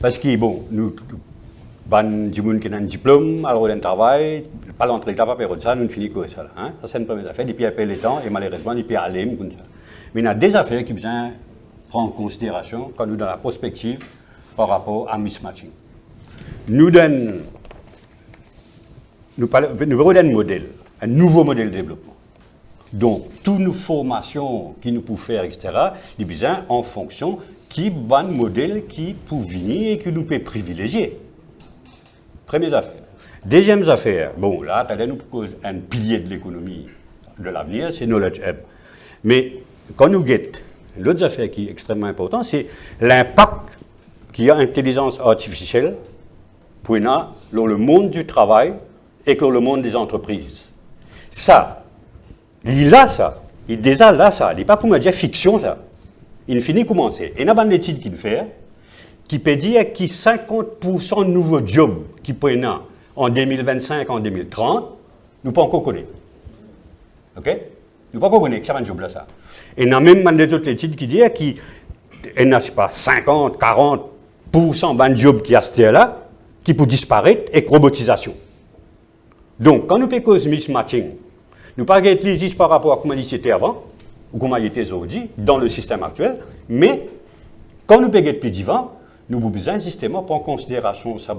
Parce que bon, nous, des gens qui ont un diplôme, alors un travail, pas l'entrée, pas faire ça, nous finissons comme ça. Hein? Ça c'est une première affaire, depuis après le temps, et malheureusement, depuis aller comme ça. Mais il y a des affaires qui besoin prendre en considération quand nous dans la prospective par rapport à mismatching. Nous donnons un modèle, un nouveau modèle de développement. Donc, toutes nos formations qui nous peuvent faire, etc., les besoins en fonction qui bon modèle qui peut venir et qui nous peut privilégier. Première affaire. Deuxième affaire, bon, là, nous pose un pilier de l'économie de l'avenir, c'est Knowledge Hub. Mais quand nous guettons, l'autre affaire qui est extrêmement importante, c'est l'impact qu'il y a l'intelligence artificielle pour le monde du travail et pour le monde des entreprises. Ça, il a ça, il déjà là ça, il n'est pas pour me dire fiction ça. Il finit commencer. Et il y a une étude qu'il fait qui peut dire que 50% de nouveaux jobs qui prennent en 2025, en 2030, nous ne pouvons pas encore connaître. OK? Nous ne pouvons pas encore connaître que ça va un job là ça. Et il y a même des autres études qui disent qu'il n'y a pas 50, 40% de jobs qui restent là, qui peuvent disparaître avec robotisation. Donc, quand nous faisons cause mismatching, nous ne pouvons pas être lisibles par rapport à comment c'était avant, ou comment il était aujourd'hui, dans le système actuel, mais quand nous faisons plus divin, nous avons besoin justement de prendre en considération ce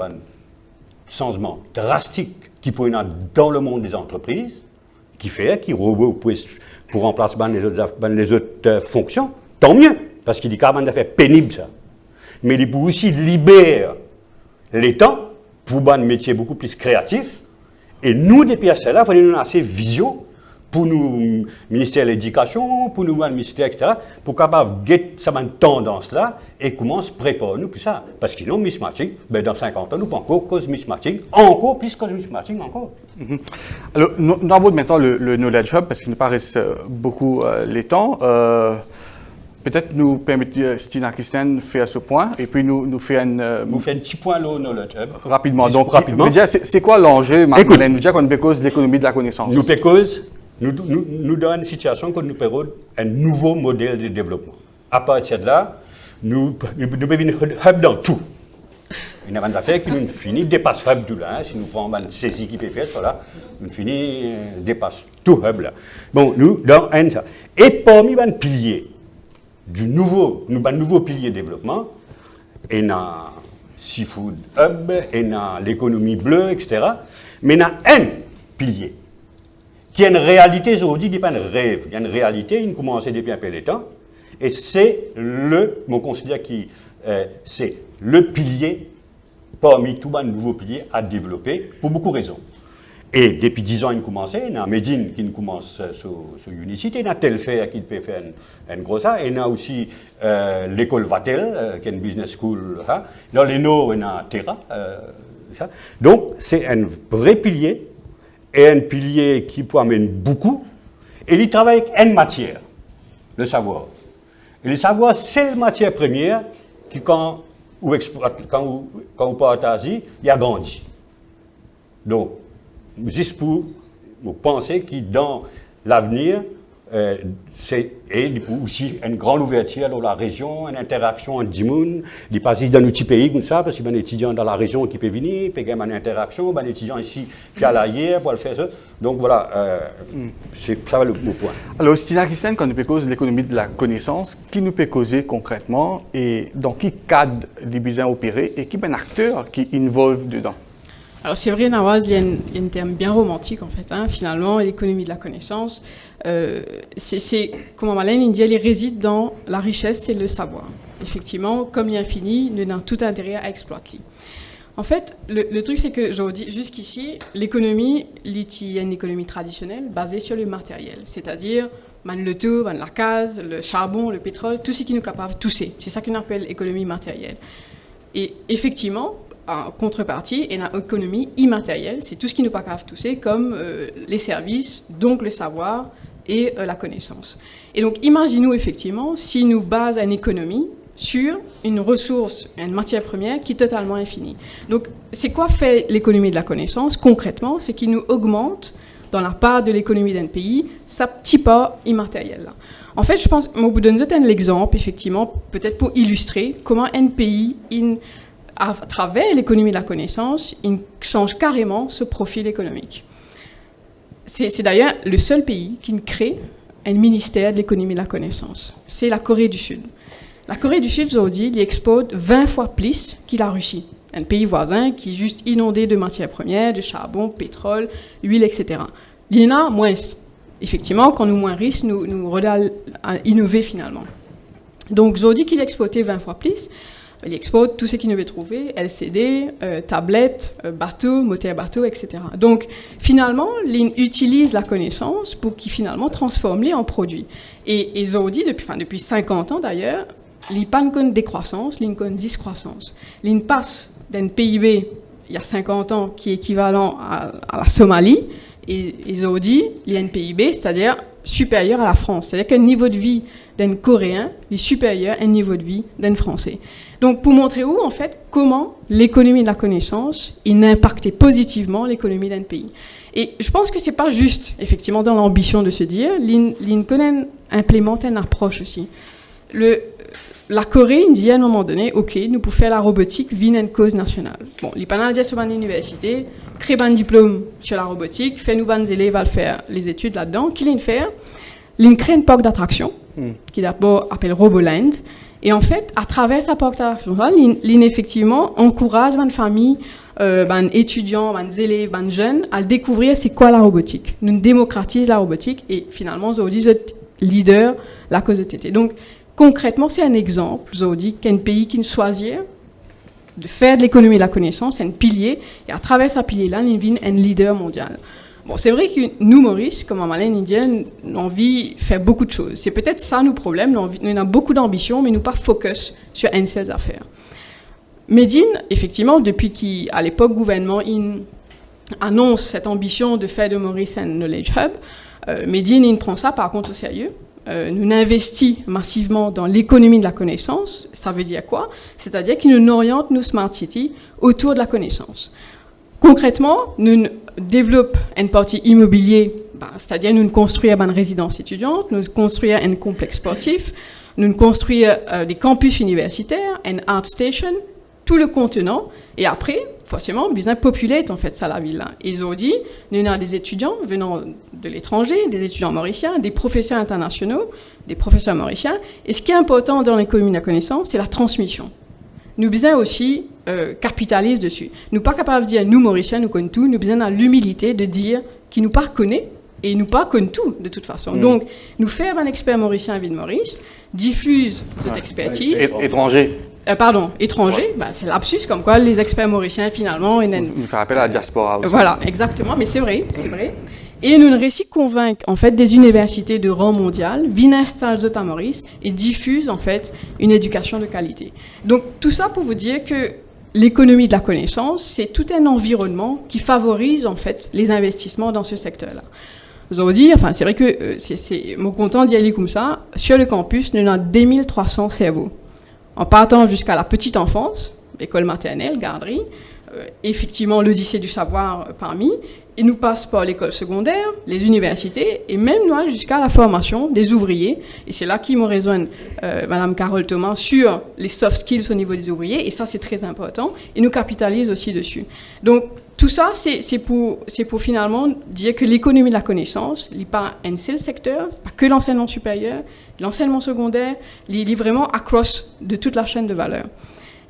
changement drastique qui peut y avoir dans le monde des entreprises, qui fait que les robots pour remplacer les autres fonctions, tant mieux, parce qu'il est quand même d'affaires pénible ça. Mais il peut aussi libérer les temps pour un métier beaucoup plus créatif. Et nous, depuis cela, il faut nous avoir cette vision pour nous, ministère de l'Éducation, pour nous, le ministère, etc., pour capable de get cette tendance-là et comment se préparer nous pour ça. Parce que sinon, mismatching, ben dans 50 ans, nous pas encore cause mismatching, encore plus cause mismatching, encore. Alors, nous avons maintenant le Knowledge Hub, parce qu'il nous paraît beaucoup les temps. Peut-être nous permettre, Stina Kisten, faire ce point, et puis nous faire Nous fait un petit point là au Knowledge Hub. Rapidement. Juste Donc, rapidement. c'est quoi l'enjeu, Marc-Hélène? Nous dire qu'on peut cause de l'économie de la connaissance. Nous peut cause, nous dans une situation que nous perdons un nouveau modèle de développement. À partir de là, nous pouvons venir hub dans tout. Il y a des affaires qui nous finissent dépasse hub tout là. Si nous prenons une saisie qui peut faire ça là, nous finissons dépasse tout hub là. Bon, nous dans un ça. Et parmi les piliers du nouveau pilier de développement, il y a Seafood Hub, il y a l'économie bleue, etc. Mais il y a un pilier qui est une réalité aujourd'hui, qui n'est pas un rêve. Il y a une réalité, il commence depuis un peu de temps, et c'est on considère que c'est le pilier parmi tous les nouveaux piliers à développer pour beaucoup de raisons. Et depuis 10 ans, il commence, il y a Medine qui commence sur Unicité, il y a Telfair qui peut faire un gros ça, et il y a aussi l'école Vatel, qui est une business school. Dans les Nord, il y a Terra. Ça. Donc, c'est un vrai pilier, et un pilier qui peut amener beaucoup, et il travaille avec une matière, le savoir. Et le savoir, c'est la matière première qui, quand on partage, il a grandi. Donc, juste pour penser que dans l'avenir, c'est aussi une grande ouverture dans la région, une interaction entre les gens. Il passe dans nos petits pays comme ça, parce qu'il y a des étudiants dans la région qui peuvent venir, puis il y a une interaction, il y a des étudiants ici qui à l'arrière pour le faire ça. Donc voilà, c'est ça le point. Alors, Stina Kisten, quand nous peut causer l'économie de la connaissance, qui nous peut causer concrètement et dans quel cadre les besoins opérer et qui est un acteur qui involve dedans? Alors c'est vrai, Nawaz, il y a un terme bien romantique en fait, finalement, l'économie de la connaissance. C'est comment Marlène il dit, elle réside dans la richesse et le savoir. Effectivement, comme il est infini, nous avons tout intérêt à exploiter. En fait, le truc c'est que jusqu'ici, l'économie, il y a une économie traditionnelle basée sur le matériel, c'est-à-dire le tout, la case, le charbon, le pétrole, tout ce qui nous est capable de tousser. C'est ça qu'on appelle économie matérielle. Et effectivement, en contrepartie, il y a une économie immatérielle, c'est tout ce qui nous est pas capable de tousser, comme les services, donc le savoir et la connaissance. Et donc, imaginez-nous effectivement si nous basons une économie sur une ressource, une matière première qui est totalement infinie. Donc, c'est quoi fait l'économie de la connaissance concrètement? C'est qu'il nous augmente dans la part de l'économie d'un pays sa petite part immatérielle. En fait, je pense, je vous donne l'exemple, effectivement, peut-être pour illustrer comment un pays, à travers l'économie de la connaissance, il change carrément ce profil économique. C'est d'ailleurs le seul pays qui crée un ministère de l'économie de la connaissance. C'est la Corée du Sud. La Corée du Sud, aujourd'hui, il exporte 20 fois plus que la Russie, un pays voisin qui est juste inondé de matières premières, de charbon, pétrole, huile, etc. Il y en a moins. effectivement, quand nous moins riches, nous redonnons à innover finalement. Donc, Zodi qu'il exploitait 20 fois plus, il exploite tout ce qu'il devait trouver, LCD, tablettes, bateaux, moteur bateau, etc. Donc, finalement, il utilise la connaissance pour qu'il finalement transforme les en produits. Et Zodi, depuis 50 ans d'ailleurs, il n'y a pas une décroissance, il y a une discroissance. Il passe d'un PIB, il y a 50 ans, qui est équivalent à la Somalie, et Zodi, il y a un PIB, c'est-à-dire supérieur à la France. C'est-à-dire qu'un niveau de vie d'un Coréen est supérieur à un niveau de vie d'un Français. Donc, pour montrer en fait, comment l'économie de la connaissance impactait positivement l'économie d'un pays. Et je pense que c'est pas juste, effectivement, dans l'ambition de se dire, l'INCONEN implémente une approche aussi. La Corée dit à un moment donné, OK, nous pouvons faire la robotique via une cause nationale. Bon, les Canadiens sont à l'université, créent un diplôme sur la robotique, fait nous les élèves à faire les études là-dedans. Qu'ils faire, ils créent une parc d'attraction, qui d'abord appelle Roboland. Et en fait, à travers sa parc d'attraction, ils effectivement encourage une famille, étudiants, les élèves, les jeunes à découvrir c'est quoi la robotique. Nous démocratisons la robotique et finalement, Zodi est leader la cause de TT. Donc, concrètement, c'est un exemple, Zodi, qu'un pays qui choisit de faire de l'économie de la connaissance, un pilier, et à travers ce pilier-là, il devient un leader mondial. Bon, c'est vrai que nous, Maurice, comme en Malaisie indienne, on a envie de faire beaucoup de choses. C'est peut-être ça nos problèmes, nous avons beaucoup d'ambition, mais nous pas focus sur une seule affaire. Medine, effectivement, depuis qu'à l'époque, le gouvernement annonce cette ambition de faire de Maurice un knowledge hub, Medine prend ça par contre au sérieux. Nous investissons massivement dans l'économie de la connaissance. Ça veut dire quoi? C'est-à-dire qu'il nous oriente nos smart cities autour de la connaissance. Concrètement, nous développons une partie immobilier, c'est-à-dire nous construisons une résidence étudiante, nous construisons un complexe sportif, nous construisons des campus universitaires, une art station, tout le contenant, et après, forcément, besoin populate en fait ça la ville. Et Zodi, nous avons des étudiants venant de l'étranger, des étudiants mauriciens, des professeurs internationaux, des professeurs mauriciens. Et ce qui est important dans l'économie de la connaissance, c'est la transmission. Nous besoin aussi capitaliser dessus. Nous pas capables de dire nous Mauriciens nous connaissons tout. Nous besoin de l'humilité de dire qui nous pas connaît et nous pas connaît tout de toute façon. Donc nous faire un expert mauricien à Ville Maurice, diffuse cette expertise. Étranger. Étranger, c'est lapsus, comme quoi les experts mauriciens, finalement... Nous fait appel à la diaspora aussi. Voilà, exactement, mais c'est vrai. Et nous réussissons à convaincre, en fait, des universités de rang mondial, viennent installer à Maurice et diffusent, en fait, une éducation de qualité. Donc, tout ça pour vous dire que l'économie de la connaissance, c'est tout un environnement qui favorise, en fait, les investissements dans ce secteur-là. Aujourd'hui, c'est vrai que c'est mon content d'y aller comme ça. Sur le campus, nous avons 2300 cerveaux. En partant jusqu'à la petite enfance, école maternelle, garderie, effectivement l'Odyssée du savoir parmi, et nous passe par l'école secondaire, les universités, et même nous jusqu'à la formation des ouvriers. Et c'est là qu'ils me rejoignent, Madame Carole Thomas, sur les soft skills au niveau des ouvriers, et ça c'est très important, et nous capitalisons aussi dessus. Donc tout ça, c'est pour finalement dire que l'économie de la connaissance n'est pas un seul secteur, pas que l'enseignement supérieur, l'enseignement secondaire, il est vraiment across de toute la chaîne de valeur.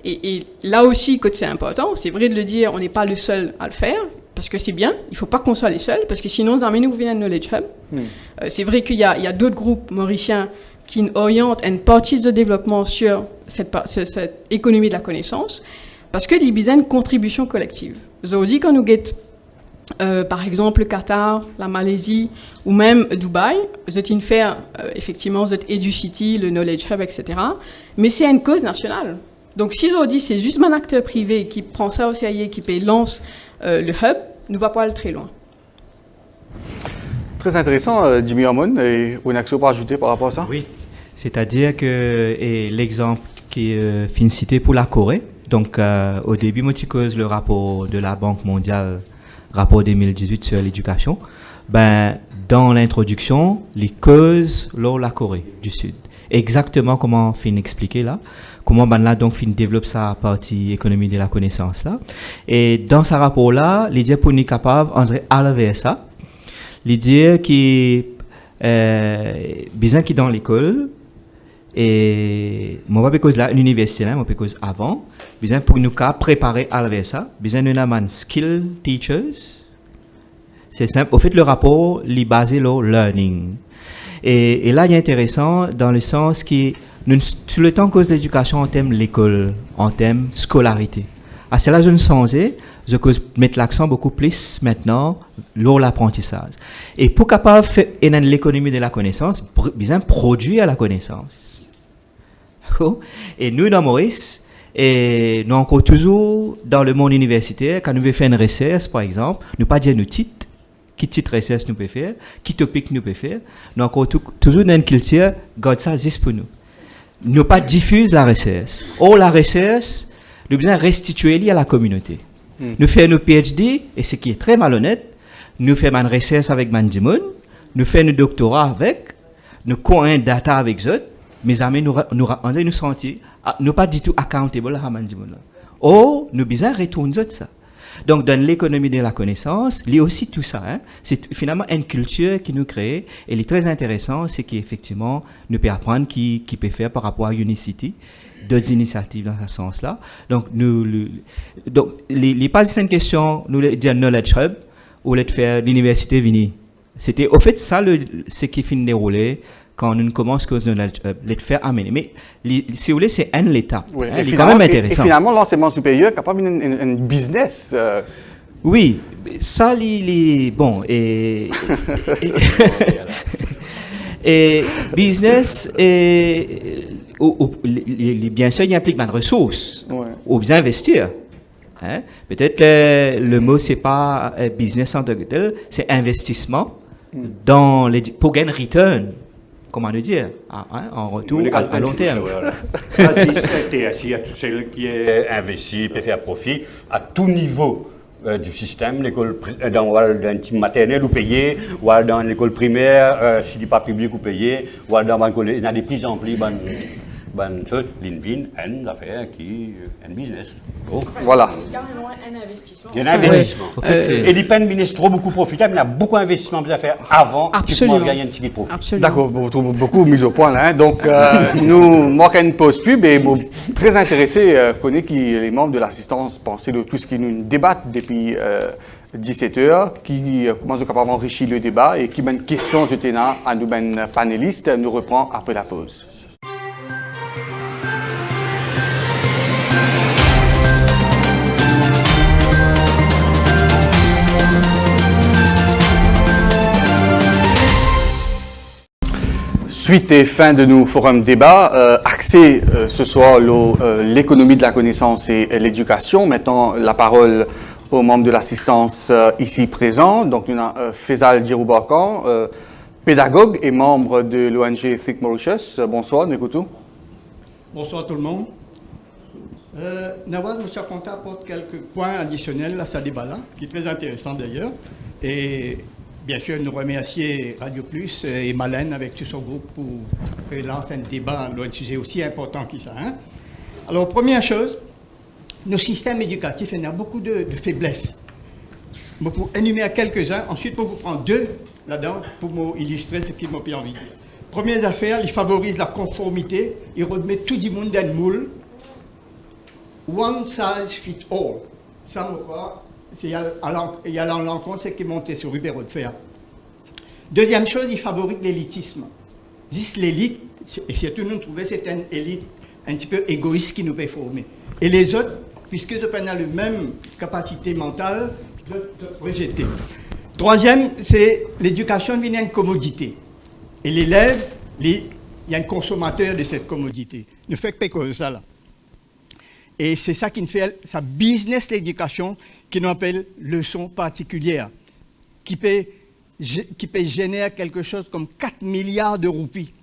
Et là aussi, que c'est important, c'est vrai de le dire, on n'est pas le seul à le faire, parce que c'est bien, il ne faut pas qu'on soit les seuls, parce que sinon, ça nous vient un knowledge hub. C'est vrai qu'il y a d'autres groupes mauriciens qui orientent une partie de développement sur cette économie de la connaissance, parce qu'il y a besoin de contribution collective. Aujourd'hui, quand nous guettons par exemple le Qatar, la Malaisie ou même Dubaï, vous êtes faire effectivement vous êtes EduCity, le Knowledge Hub, etc. Mais c'est une cause nationale. Donc si aujourd'hui c'est juste un acteur privé qui prend ça au sérieux, qui lance le hub, nous ne va pas aller très loin. Très intéressant, Jimmy Harmon. Et une action pour ajouter par rapport à ça? Oui, c'est-à-dire que l'exemple qui est cité pour la Corée, donc au début, moi je cause le rapport de la Banque mondiale, rapport 2018 sur l'éducation, dans l'introduction, les causes de la Corée du Sud. Exactement comment Fin expliqué là, comment là donc Fin développe sa partie économie de la connaissance là. Et dans ce rapport là, l'idée pour nous capable d'enlever ça, l'idée qui besoin qui dans l'école et moi pas cause là l'université là, moi cause avant, besoin pour nous préparer à enlever ça, besoin nous avons skill teachers. C'est simple. Au fait, le rapport, il est basé sur le learning. Et là, il est intéressant dans le sens que nous, tout le temps cause l'éducation en termes l'école, en termes scolarité. À cela, je ne songeais, je cause mettre l'accent beaucoup plus maintenant sur l'apprentissage. Et pour capable faire l'économie de la connaissance, besoin produire la connaissance. Et nous, dans Maurice, et nous encore toujours dans le monde universitaire, quand nous faisons faire une recherche, par exemple, nous pas dire nos titres, qui titre recherche nous peut faire, qui topic nous peut faire, nous encore toujours dans une culture, garde ça juste pour nous. Nous pas diffuser la recherche. Or, la recherche, nous besoin restituer à la communauté. Nous faisons nos PhD, et ce qui est très malhonnête, nous faisons une recherche avec Mandimoun, nous faisons nos doctorats avec, nous coin data avec eux, mes amis nous sentir, nous pas du tout accountable à Mandimoun. Or, nous besoin retourner ça. Donc, dans l'économie de la connaissance, il y a aussi tout ça. Hein. C'est finalement une culture qui nous crée. Et il est très intéressant, c'est qu'effectivement, nous pouvons apprendre qui peut faire par rapport à Unicity, d'autres initiatives dans ce sens-là. Donc, les pas une question, nous le dire Knowledge Hub, ou le faire l'université Vini. C'était, au fait, ça, ce qui finit de dérouler quand nous commençons à le faire amener. Mais si vous voulez, c'est une étape. Oui. Hein, c'est quand même intéressant. Et finalement, l'enseignement supérieur est capable d'un business. Oui, ça, bon, et business, bien sûr, il implique des ressources, ou bien investir. Hein? Peut-être le mot, c'est pas business en tant que tel, c'est investissement pour gagner return. Comment le dire, en retour à long terme. Il y a tout celui qui est investi, peut faire profit à tout niveau du système, l'école dans un type maternel ou payé, ou dans l'école primaire, si n'est pas public ou payé, ou dans l'école, il y a des plus amplis, l'INVIN, une affaire qui est un business. Oh. Voilà. Carrément un investissement. Il y a un investissement. Ouais. Et les peines ministres trop beaucoup profitables, il y a beaucoup d'investissements à faire avant qu'ils puissent gagner un petit profit. Absolument. D'accord, beaucoup mis au point là. Hein. Donc, nous manquons une pause pub et très intéressé connaître qui les membres de l'assistance pensaient de tout ce qui nous débattent depuis 17h, comment nous capable d'enrichir le débat et qui mène questions de ténat à nos panélistes. Nous reprend après la pause. Suite et fin de nos forums débat, axé ce soir l'économie de la connaissance et l'éducation. Maintenant, la parole aux membres de l'assistance ici présents. Donc, nous avons Faisal Djiroubarkan, pédagogue et membre de l'ONG Think Mauritius. Bonsoir, nous écoutons. Bonsoir tout le monde. Nawaz, M. Conta apporte quelques points additionnels à ce débat-là, qui est très intéressant d'ailleurs. Et bien sûr, nous remercier Radio Plus et Malène avec tout son groupe pour lancer un débat sur un sujet aussi important que ça. Hein? Alors, première chose, nos systèmes éducatifs, il y a beaucoup de faiblesses. Je vais énumérer quelques-uns, ensuite pour vous prendre deux là-dedans pour illustrer ce qui m'a envie de dire. Première affaire, il favorise la conformité, il remet tout le monde dans le moule. One size fit all. Ça, me croit. Il y a l'encontre, c'est qui est monté sur Hubert de Fer. Deuxième chose, il favorise l'élitisme. Dis l'élite, et surtout nous trouvons que c'est une élite un petit peu égoïste qui nous peut former. Et les autres, puisque ils ont la même capacité mentale, de rejeter. Troisième, c'est l'éducation devient une commodité. Et l'élève, il y a un consommateur de cette commodité. Ne fait que comme ça là. Et c'est ça qui nous fait sa business l'éducation, qui nous appelle leçon particulière, qui peut générer quelque chose comme 4 milliards de roupies.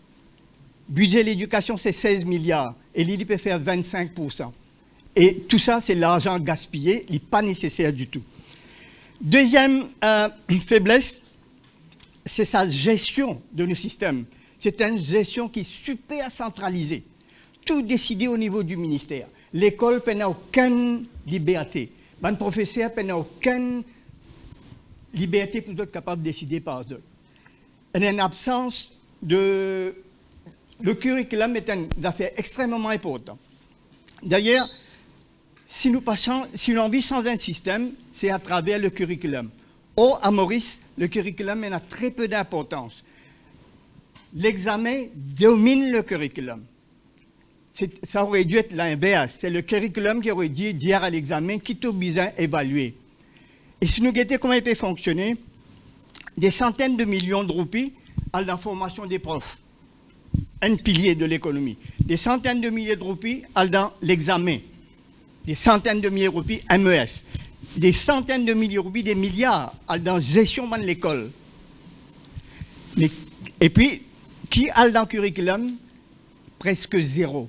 Budget l'éducation, c'est 16 milliards. Et l'île peut faire 25%. Et tout ça, c'est l'argent gaspillé, il n'est pas nécessaire du tout. Deuxième faiblesse, c'est sa gestion de nos systèmes. C'est une gestion qui est super centralisée. Tout décidé au niveau du ministère. L'école n'a aucune liberté. Le professeur n'a aucune liberté pour être capable de décider par eux. Il y a une absence de... Le curriculum est une affaire extrêmement importante. D'ailleurs, si nous vivons sans un système, c'est à travers le curriculum. Or, à Maurice, le curriculum a très peu d'importance. L'examen domine le curriculum. Ça aurait dû être l'inverse. C'est le curriculum qui aurait dû dire à l'examen qui t'a besoin d'évaluer. Et si nous regardons comment il peut fonctionner, des centaines de millions de roupies à la formation des profs, un pilier de l'économie. Des centaines de milliers de roupies dans l'examen. Des centaines de milliers de roupies MES. Des centaines de milliers de roupies, des milliards dans la gestion de l'école. Et puis, qui a dans le curriculum? Presque zéro.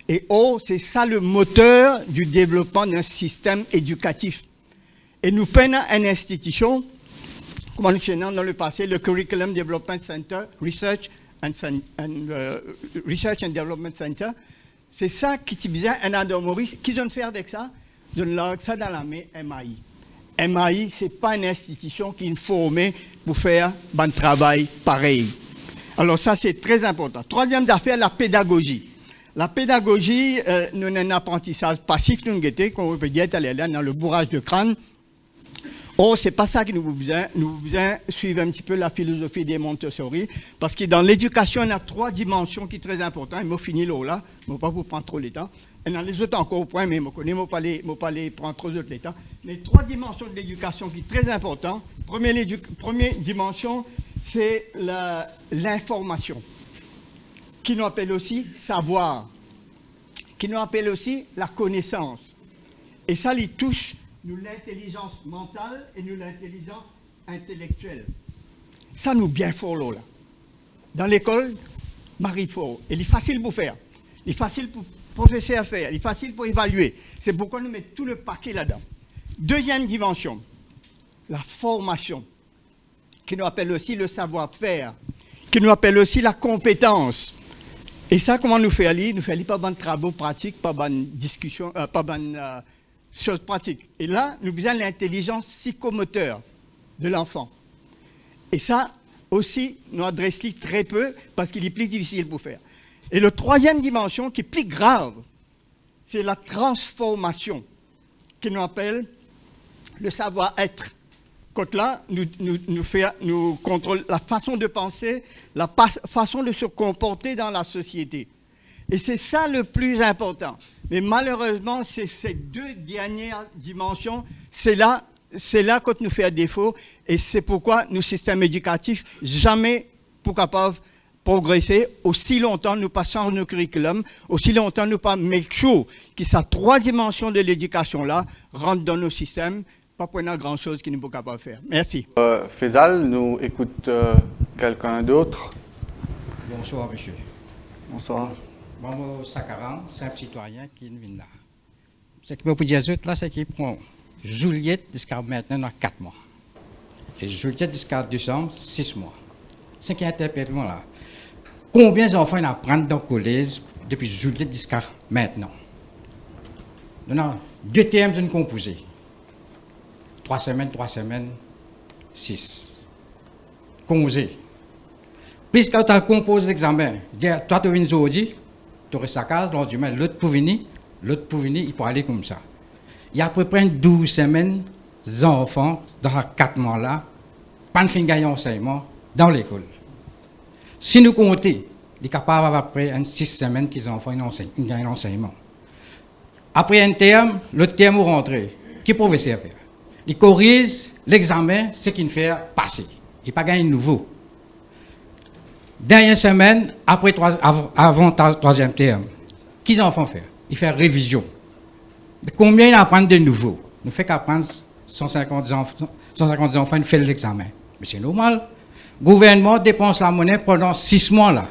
Et c'est ça le moteur du développement d'un système éducatif. Et nous prenons une institution, comme nous faisons dans le passé, le Curriculum Development Center, Research and Development Center. C'est ça qui est bien un endroit Maurice. Qui vient faire avec ça? De ça dans la main MAI. MAI, ce n'est pas une institution qui est formée pour faire un travail pareil. Alors ça, c'est très important. Troisième affaire, la pédagogie. La pédagogie, nous avons un apprentissage passif, nous qu'on peut dire dans le bourrage de crâne. C'est pas ça que nous avons besoin. Nous avons besoin de suivre un petit peu la philosophie des Montessori, parce que dans l'éducation, il y a 3 dimensions qui sont très importantes. Je vais finir là, je ne vais pas vous prendre trop le temps. Et dans les autres encore au point, mais je ne vais pas les prendre trop de temps. Les 3 dimensions de l'éducation qui sont très importantes. Première dimension, c'est l'information, qui nous appelle aussi savoir, qui nous appelle aussi la connaissance. Et ça, il touche nous l'intelligence mentale et nous l'intelligence intellectuelle. Ça nous bien fort là. Dans l'école, Marie fort. Il est facile pour faire. Il est facile pour professeur à faire. Il est facile pour évaluer. C'est pourquoi nous mettons tout le paquet là-dedans. Deuxième dimension, la formation, qui nous appelle aussi le savoir-faire, qui nous appelle aussi la compétence. Et ça, comment nous fait aller? Nous fait aller pas de travaux pratiques, pas de discussion, pas de choses pratiques. Et là, nous avons l'intelligence psychomoteur de l'enfant. Et ça aussi, nous adressons très peu parce qu'il est plus difficile pour faire. Et la troisième dimension, qui est plus grave, c'est la transformation, qui nous appelle le savoir-être. Quand là, nous contrôlons la façon de penser, la façon de se comporter dans la société. Et c'est ça le plus important. Mais malheureusement, c'est ces 2 dernières dimensions, c'est là qu'on nous fait défaut. Et c'est pourquoi nos systèmes éducatifs, jamais pour capables de progresser, aussi longtemps nous pas changer nos curriculums, aussi longtemps nous pas make sure que ces 3 dimensions de l'éducation-là rentrent dans nos systèmes. Pas pour une grande chose qui nous sommes capables de faire. Merci. Faisal, nous écoute quelqu'un d'autre. Bonsoir, monsieur. Bonsoir. Moi, Sakaran, simple citoyen qui vient là. Ce que je peux dire là, c'est qu'il prend Juliette jusqu'à maintenant dans 4 mois. Et Juliette jusqu'à décembre, 6 mois. Ce qui interpelle moi là. Combien d'enfants apprennent dans le collège depuis Juliette jusqu'à maintenant? Nous avons 2 thèmes de composés. 3 semaines, 6. Composé. Plus quand tu composes l'examen, toi tu viens aujourd'hui, tu aurais sa case, l'autre pour venir, il peut aller comme ça. Il y a à peu près 12 semaines d'enfants dans 4 mois là, pas de fin de gagner enseignement dans l'école. Si nous comptons, il est capable après 6 semaines qu'ils ont fait un enseignement. Après un terme, le terme est rentré. Qui professeur faire? Il corrige l'examen, ce qu'il fait passer. Il n'a pas gagné de nouveau. Dernière semaine, avant 3e terme, qu'est-ce qu'ils enfants faire? Ils font révision. Mais combien ils apprennent de nouveau? Nous faisons qu'apprendre 150 enfants, ils font l'examen. Mais c'est normal. Le gouvernement dépense la monnaie pendant 6 mois là.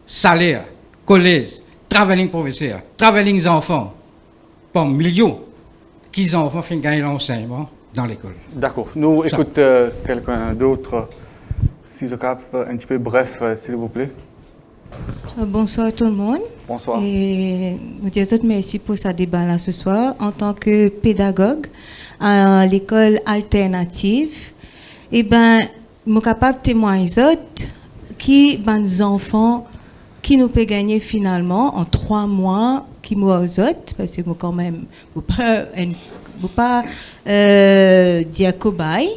Salaire, collège, travelling professeur, travelling enfants, par millions. Qu'ils enfants font gagner l'enseignement dans l'école. D'accord. Nous écoutons quelqu'un d'autre. Si le cap, un petit peu bref, s'il vous plaît. Bonsoir tout le monde. Bonsoir. Et je vous merci pour ce débat-là ce soir. En tant que pédagogue à l'école alternative, je suis capable de témoigner qui des enfants qui nous peut gagner finalement en 3 mois, qui moi aux autres, parce que moi quand même, je ne peux pas dire cobaye,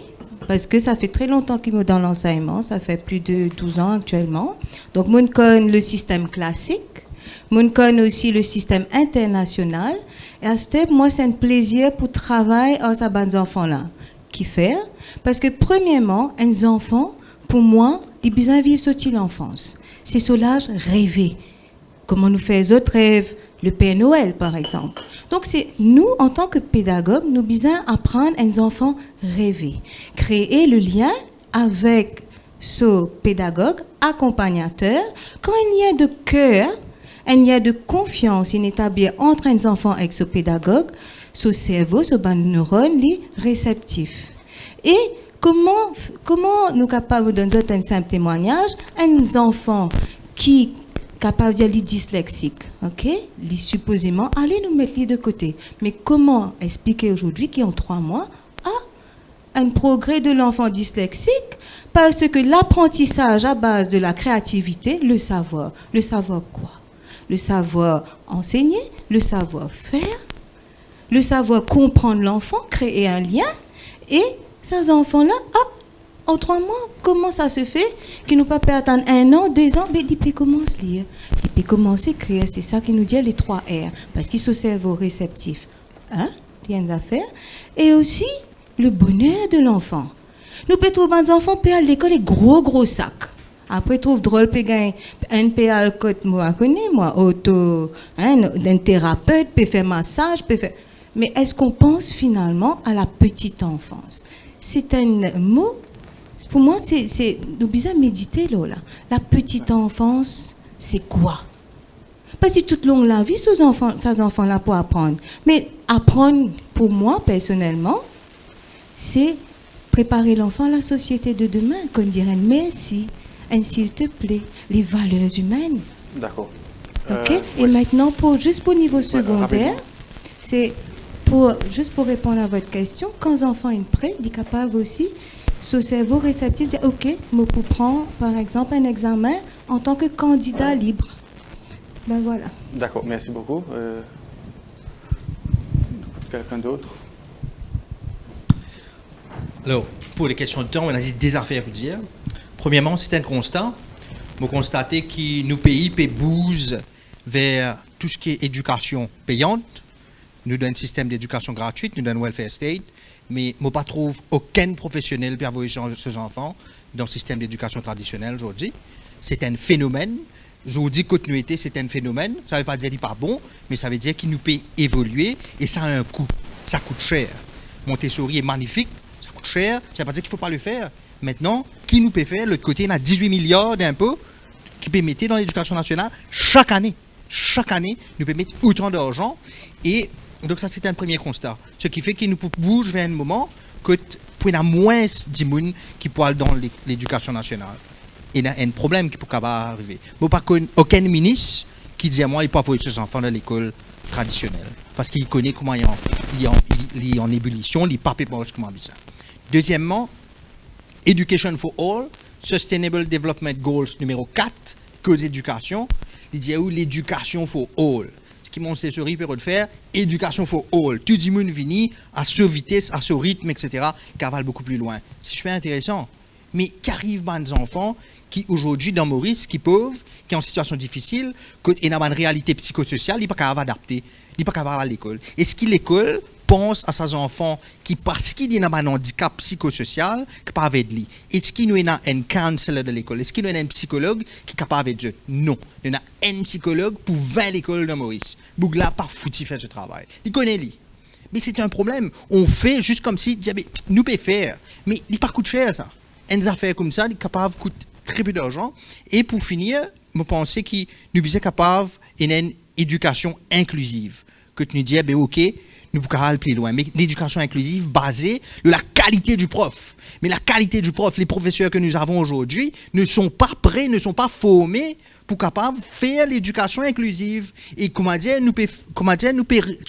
parce que ça fait très longtemps qu'il est dans l'enseignement, ça fait plus de 12 ans actuellement. Donc, je connais le système classique, je connais aussi le système international. Et à ce step, moi, c'est un plaisir pour travailler avec ces enfants-là. Qui faire? Parce que, premièrement, un enfant, pour moi, il a besoin de vivre cette enfance. C'est sur l'âge rêvé. Comment nous faisons les autres rêves? Le Père Noël, par exemple. Donc, c'est nous, en tant que pédagogues, nous devons apprendre à nos enfants rêver. Créer le lien avec ce pédagogue, accompagnateur. Quand il y a de cœur, il y a de confiance établie entre les enfants et ce pédagogue, ce cerveau, ce bande neurone, est réceptif. Et comment nous sommes capables de donner un simple témoignage à un enfant qui capable de dire dyslexique, ok? Les supposément, allez nous mettre les de côté. Mais comment expliquer aujourd'hui qu'ils ont 3 mois un progrès de l'enfant dyslexique? Parce que l'apprentissage à base de la créativité, le savoir quoi? Le savoir enseigner, le savoir faire, le savoir comprendre l'enfant, créer un lien, et ces enfants-là, en 3 mois, comment ça se fait qu'ils n'ont pas pu attendre 1 an, 2 ans, mais ils peuvent commencer à lire, ils peuvent commencer à écrire, c'est ça qui nous dit les 3 R, parce qu'ils sont cerveau réceptif. Rien à faire. Et aussi, le bonheur de l'enfant. Nous pouvons trouver des enfants qui à l'école les gros sacs. Après, trouve drôle, un PA le côté, moi, un thérapeute, peut faire massage, peut faire. Mais est-ce qu'on pense finalement à la petite enfance? C'est un mot. Pour moi, c'est nous besoin méditer là. La petite enfance, c'est quoi? Parce que toute longue la vie, ces enfants-là pour apprendre. Mais apprendre, pour moi, personnellement, c'est préparer l'enfant à la société de demain. Qu'on dirait merci, s'il te plaît, les valeurs humaines. D'accord. OK? Et maintenant, juste pour niveau secondaire, c'est juste pour répondre à votre question, quand l'enfant est prêt, il est capable aussi. Ce cerveau réceptif dit OK, je peux prendre par exemple un examen en tant que candidat libre. Ben voilà. D'accord, merci beaucoup. Quelqu'un d'autre? Alors, pour les questions de temps, on a des affaires à dire. Premièrement, c'est un constat. Vous constatez que nos pays bougent vers tout ce qui est éducation payante. Nous donnons un système d'éducation gratuite, nous donnons un welfare state. Mais je ne trouve aucun professionnel pour avoir ses enfants dans le système d'éducation traditionnel aujourd'hui. C'est un phénomène. Je vous dis continuité, c'est un phénomène. Ça ne veut pas dire qu'il n'est pas bon, mais ça veut dire qu'il nous peut évoluer et ça a un coût. Ça coûte cher. Montessori est magnifique, ça coûte cher. Ça ne veut pas dire qu'il ne faut pas le faire. Maintenant, qui nous peut faire? L'autre côté, on a 18 milliards d'impôts qui peut mettre dans l'éducation nationale chaque année. Chaque année, nous peut mettre autant d'argent et donc ça, c'est un premier constat. Ce qui fait qu'il nous bouge vers un moment que pour a moins de monde qui pourra dans l'éducation nationale. Il y a un problème qui peut arriver. Il n'y a pas aucun ministre qui dit à moi qu'il peut envoyer ses enfants dans l'école traditionnelle. Parce qu'il connaît comment il est en ébullition, il n'est pas préparé comment ça. Deuxièmement, Education for All, Sustainable Development Goals numéro 4, cause d'éducation. Il dit où l'éducation for all. Qui Montessori peut le faire, éducation for all. Tout le monde vient à ce vitesse, à ce rythme, etc., qui va beaucoup plus loin. C'est super intéressant. Mais qu'arrivent des enfants qui, aujourd'hui, dans Maurice, qui pauvres, qui sont en situation difficile, qui ont une réalité psychosociale, ils ne sont pas capables d'adapter, ils ne sont pas capables à l'école. Est-ce que l'école pense à ces enfants qui, parce qu'il y a un handicap psychosocial, qui peuvent aider lui? Est-ce qu'il y a un counselor de l'école? Est-ce qu'il y a un psychologue qui est capable d'aider? Non. Il y a un psychologue pour 20 écoles de Maurice. Bougla pas foutu faire ce travail. Il connaît lui. Mais c'est un problème. On fait juste comme si, nous pouvons faire. Mais il pas coûte cher ça. Une affaire comme ça, il est capable coûte très peu d'argent. Et pour finir, je pense que nous sommes capables d'une éducation inclusive. Que tu nous dis, OK, nous pouvons aller plus loin. Mais l'éducation inclusive basée sur la qualité du prof. Mais la qualité du prof, les professeurs que nous avons aujourd'hui ne sont pas prêts, ne sont pas formés pour capables de faire l'éducation inclusive. Et comment dire, nous pouvons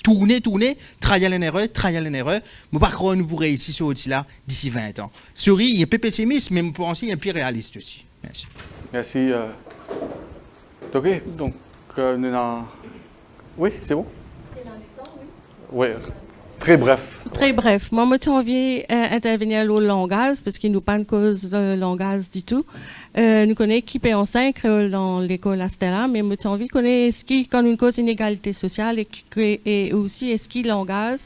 tourner, travailler l'erreur. Je ne pas croire que nous pourrons réussir ce outil-là d'ici 20 ans. Sorry, il est un peu pessimiste, mais je pense qu'il est un peu réaliste aussi. Merci. Merci. OK, donc, nous avons... Oui, c'est bon? Oui. Très bref. Très bref. Moi, j'ai envie d'intervenir au langage, parce qu'il nous pas une cause langage du tout. Nous connaissons qui paye en 5 dans l'école Astella, mais j'ai envie de connaître ce qui quand une cause inégalité sociale et aussi est-ce qu'il langage.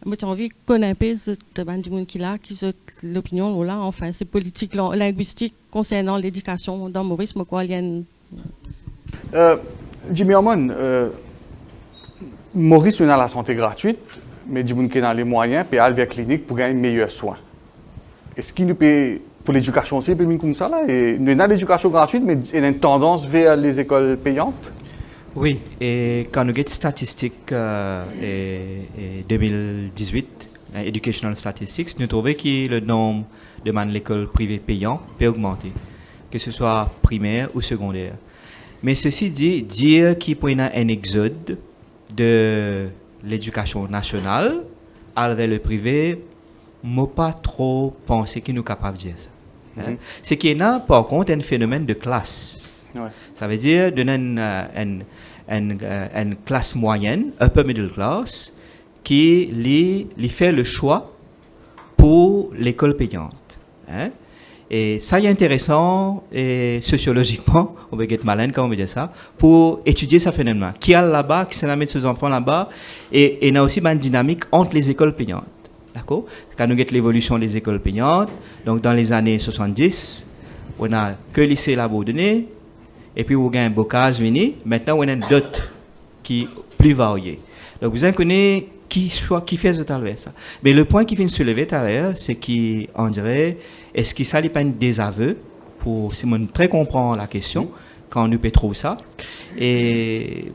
J'ai envie de connaître un peu de monde qui là, qui l'opinion là, enfin, c'est politique, linguistique concernant l'éducation dans Maurice, mais quoi, il y a une... Jimmy Hormon, Maurice, on a la santé gratuite, mais du monde qui a les moyens, puis aller vers la clinique pour gagner meilleurs soins. Est-ce qu'il nous paye pour l'éducation aussi, puis comme ça là, et nous avons l'éducation gratuite, mais il y a une tendance vers les écoles payantes? Oui, et quand nous avons les statistiques 2018, Educational Statistics, nous trouvons que le nombre de l'école privée payante peut augmenter, que ce soit primaire ou secondaire. Mais ceci dit, dire qu'il y a un exode de l'éducation nationale avec le privé, je n'ai pas trop pensé qu'il nous capable de dire ça. Hein? C'est qu'il y a par contre un phénomène de classe. Ouais. Ça veut dire donner une classe moyenne, upper middle class, qui lui fait le choix pour l'école payante. Hein? Et ça, est intéressant, et sociologiquement, on va être malin quand on veut dire ça, pour étudier ce phénomène. Qui a là-bas, qui s'en mettre ses enfants là-bas, et il y a aussi une dynamique entre les écoles payantes. D'accord? Quand nous avons l'évolution des écoles payantes, donc dans les années 70, on a que le lycée abandonné, et puis on a un Bocage venu, maintenant on a d'autres qui plus variés. Donc vous connaissez qui fait ça. Mais le point qui vient de se lever tout à l'heure, c'est qu'on dirait, est-ce qu'il s'agit pas un désaveu pour Simone très comprend la question quand nous pétrons ça et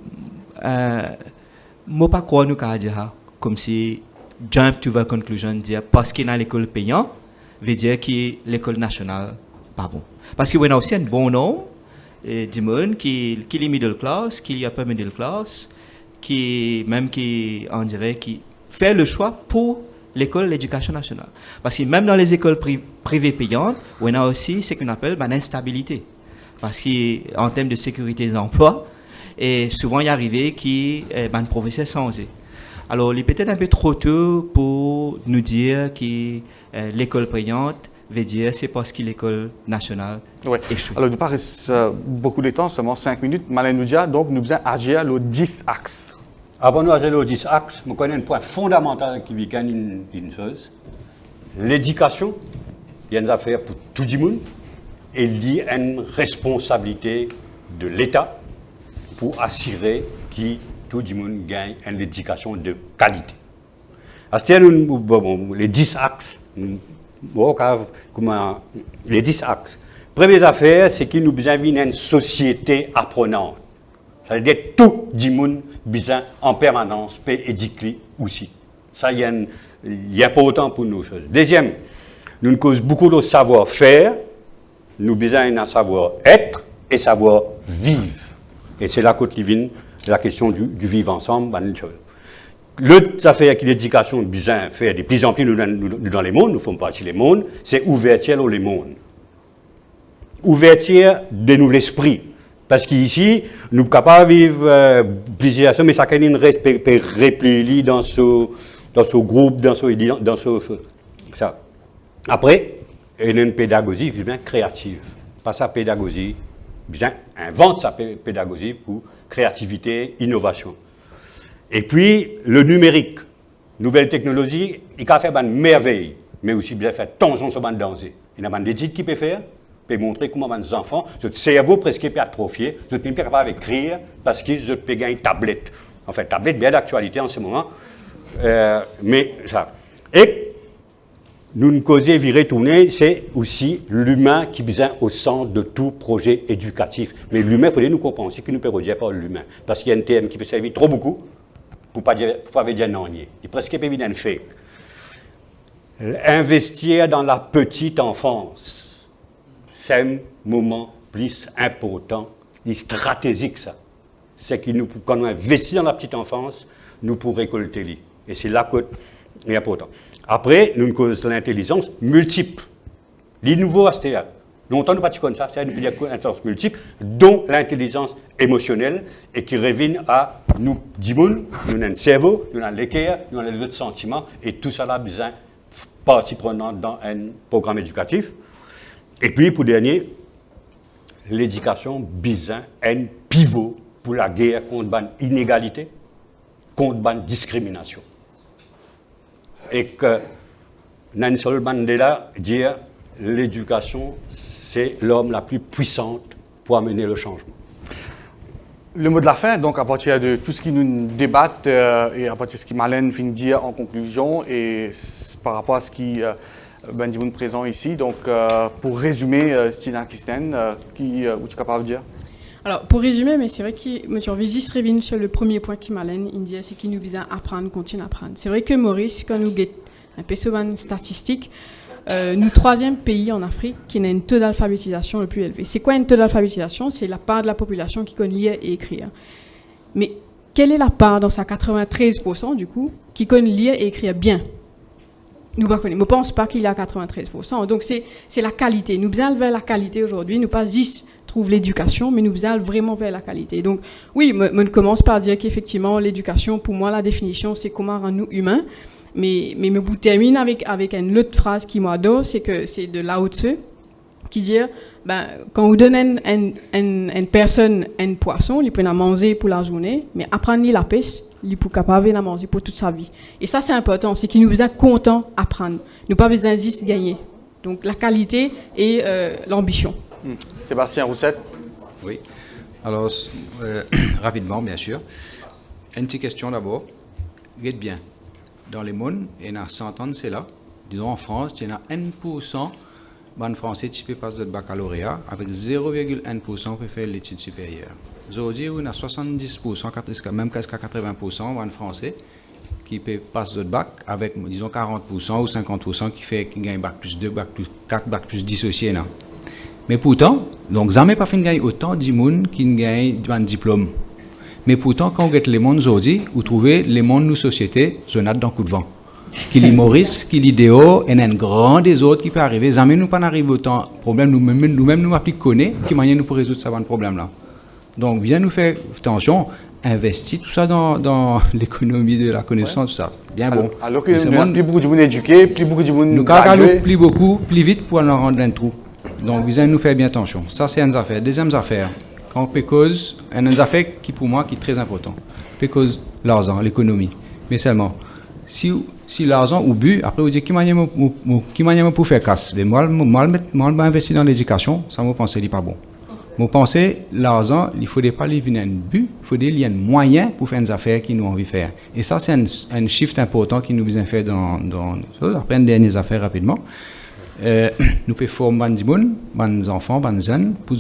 moi pas quoi nous qu'à dire comme si jump to the conclusion dire parce qu'il y a l'école payante veut dire que l'école nationale pas bon parce qu'il y a aussi un bon nom du monde qui est middle class qui est upper middle class qui même qui on dirait qui fait le choix pour l'école de l'éducation nationale. Parce que même dans les écoles privées payantes, on a aussi ce qu'on appelle l'instabilité. Parce qu'en termes de sécurité d'emploi, et souvent il y arrive qui un professeur sans eux. Alors il est peut-être un peu trop tôt pour nous dire que l'école payante veut dire c'est parce que l'école nationale échoue. Alors nous paraissons beaucoup de temps, seulement 5 minutes. Malin nous dit donc nous devons agir les 10 axes. Avant de nous aux 10 axes, je connais un point fondamental qui vient une chose. L'éducation, il y a une affaire pour tout le monde et il y a une responsabilité de l'État pour assurer que tout le monde gagne une éducation de qualité. Les 10 axes, les 10 axes. Première affaire, c'est qu'il nous besoin d'une société apprenante. Ça veut dire que tout le monde besoin en permanence peut éduquer aussi. Ça, il est important pour nous. Deuxième, nous causons beaucoup de savoir-faire, nous besoin d'un savoir-être et savoir-vivre. Et c'est là que vient la question du vivre ensemble. L'autre affaire que l'éducation besoin de faire de plus en plus nous dans les mondes, nous ne faisons pas partie des mondes, c'est ouverture aux mondes. Ouverture de nous l'esprit. Parce qu'ici, nous sommes capables de vivre plusieurs choses, mais chacun peut réplier dans ce groupe, dans ce ça. Après, il y a une pédagogie bien créative. Pas sa pédagogie, bien invente sa pédagogie pour créativité, innovation. Et puis, le numérique, nouvelle technologie, il peut faire une merveille, mais aussi bien faire tension sur le danger. Il y a des études qui peuvent faire. Peut montrer comment les enfants, votre cerveau presque peut atrophier, vous n'êtes même pas capable d'écrire parce qu'ils ont gagné une tablette. En fait, tablette bien d'actualité en ce moment. Mais ça. Et nous ne causons virer tourner, c'est aussi l'humain qui est besoin au centre de tout projet éducatif. Mais l'humain, il faut nous comprendre, c'est que nous ne pouvons dire pas l'humain. Parce qu'il y a un terme qui peut servir trop beaucoup pour ne pas dire non. Il est presque pas évident de faire. Investir dans la petite enfance. C'est un moment plus important, plus stratégique ça. C'est que nous, quand on investit dans la petite enfance, nous pourrons récolter les. Et c'est là que c'est important. Après, nous avons l'intelligence multiple. Les nouveaux ASTEA. Longtemps, nous ne comme ça, c'est une intelligence multiple, dont l'intelligence émotionnelle, et qui revient à nous disons, nous avons un cerveau, nous avons l'équerre, nous avons les autres sentiments, et tout ça a besoin de partie prenante dans un programme éducatif. Et puis, pour dernier, l'éducation besoin un pivot pour la guerre contre l'inégalité, contre la discrimination. Et que Nelson Mandela dit l'éducation, c'est l'arme la plus puissante pour amener le changement. Le mot de la fin, donc à partir de tout ce qui nous débatte et à partir de ce qui Malène vient de dire en conclusion et par rapport à ce qui Ben Dimoun présent ici, donc pour résumer, Stina Kisten, où tu es capable de dire? Alors, pour résumer, mais c'est vrai que je vais juste revenir sur le premier point qui Malène dit, c'est qu'il nous vise à apprendre, continuer à apprendre. C'est vrai que Maurice, quand nous guette un peu sur une statistique, nous troisième pays en Afrique qui a un taux d'alphabétisation le plus élevé. C'est quoi un taux d'alphabétisation? C'est la part de la population qui connaît lire et écrire. Mais quelle est la part dans sa 93% du coup qui connaît lire et écrire bien? Nous ne connaissons. Je ne pense pas qu'il y a 93%. Donc c'est la qualité. Nous allons vers la qualité aujourd'hui. Nous pas juste trouve l'éducation, mais nous allons vraiment vers la qualité. Donc oui, je commence par dire qu'effectivement l'éducation, pour moi la définition c'est comment rendre nous humains. Mais je termine avec une autre phrase qui m'adore, c'est que c'est de Lao Tzu qui dit quand vous donnez une personne un poisson, il peut en manger pour la journée, mais apprendre la pêche, il peut capable de manger pour toute sa vie. Et ça c'est important, c'est qu'il nous besoin content apprendre, nous pas besoin juste gagner. Donc la qualité et l'ambition. Sébastien Roussette. Oui. Alors rapidement bien sûr, une petite question d'abord. Regarde bien. Dans les mondes, il y a 100 ans, c'est là. Disons en France, il y a 1% de Français qui peuvent passer le baccalauréat, avec 0,1% pour faire l'étude supérieure. Aujourd'hui, on a 70%, même presque 80% de Français qui peuvent passer le bac, avec disons 40% ou 50% qui gagnent bac plus 2, bac plus 4, bac plus 10 aussi. Là. Mais pourtant, donc, jamais pas fait gagner autant de monde qui gagnent un diplôme. Mais pourtant, quand vous regardez les mondes aujourd'hui, vous trouvez les mondes de nos sociétés, je n'ai dans coup de vent. Qu'il y Maurice, qu'il y Déo, et il y a un grand des autres qui peut arriver. Jamais nous pas arriver autant de problèmes, nous-mêmes nous appliquons, qui manière nous pour résoudre ce problème-là. Donc, bien nous faire attention, investir tout ça dans l'économie de la connaissance, tout ça. Bien bon. Alors que nous avons plus beaucoup de monde éduqué, plus beaucoup de monde nous gradué. Plus beaucoup, plus vite pour en rendre un trou. Donc, bien nous faire bien attention. Ça, c'est une affaire. Deuxième affaire. Quand on peut cause, une affaire qui pour moi qui est très important. On peut cause l'argent, l'économie. Mais seulement, si l'argent ou but, après vous dites qui manière pour faire casse. Mais moi, investir dans l'éducation, ça me pense n'est pas bon. Moi penser l'argent, il ne faudrait pas lui venir un but, il faudrait lui un moyen pour faire des affaires qui nous ont envie de faire. Et ça c'est un shift important qui nous besoin faire dans après une dernière affaire rapidement. Nous pouvons former des enfants, des jeunes pour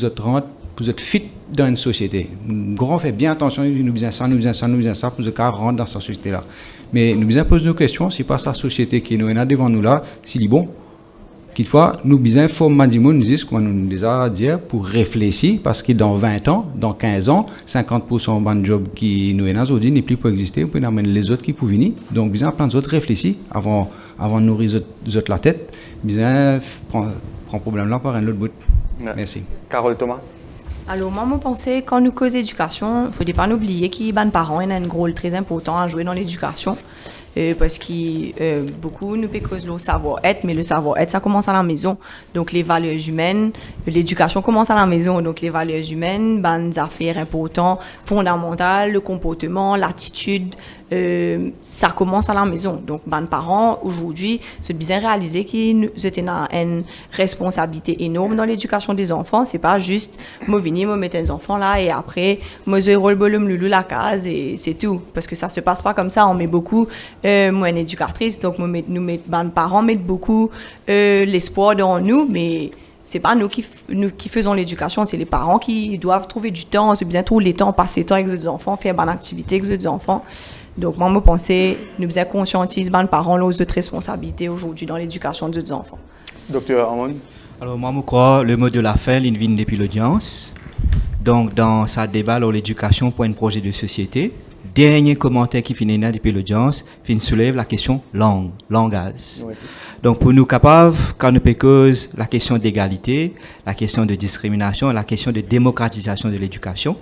être fit dans une société. Nous devons faire bien attention, nous besoin ça, pour que rentrer dans cette société-là. Mais nous devons poser nos questions, c'est pas sa société qui nous est devant nous là, s'il est bon. Quelquefois, nous devons former des gens, nous disons, comme nous déjà dire, pour réfléchir, parce que dans 20 ans, dans 15 ans, 50% de jobs qui nous est aujourd'hui n'est plus pour exister, on peut amener les autres qui peuvent venir. Donc, nous devons plein d'autres réfléchir avant de nourrir les autres la tête. Nous devons prendre le problème-là par un autre bout. Ouais. Merci. Carole Thomas. Alors, moi, je pensais, quand nous causons éducation, il ne faut pas oublier que les parents ont un rôle très important à jouer dans l'éducation. Parce que beaucoup nous causent le savoir-être, mais le savoir-être, ça commence à la maison. Donc, les valeurs humaines, l'éducation commence à la maison. Donc, les valeurs humaines, des affaires importantes, fondamentales, le comportement, l'attitude, ça commence à la maison. Donc, les parents, aujourd'hui, se bien réaliser qu'ils ont une responsabilité énorme dans l'éducation des enfants. C'est pas juste, moi, venir, moi, mettre des enfants là, et après, moi, je roule le loulou la case, et c'est tout. Parce que ça se passe pas comme ça. On met beaucoup, moi, une éducatrice, donc, les parents mettent beaucoup l'espoir dans nous, mais c'est pas nous qui faisons l'éducation, c'est les parents qui doivent trouver du temps, c'est bien trouver le temps, passer le temps avec les enfants, faire bonne activité avec les enfants. Donc, moi, je pensais, nous devons conscientiser les parents aux autres responsabilités aujourd'hui dans l'éducation des enfants. Docteur Amon. Alors, moi, je crois le mot de la fin, il vient depuis l'audience. Donc, dans sa débat sur l'éducation pour un projet de société, dernier commentaire qui finit depuis l'audience, soulève la question langage. Oui. Donc, pour nous capables, quand nous cause la question d'égalité, la question de discrimination, la question de démocratisation de l'éducation,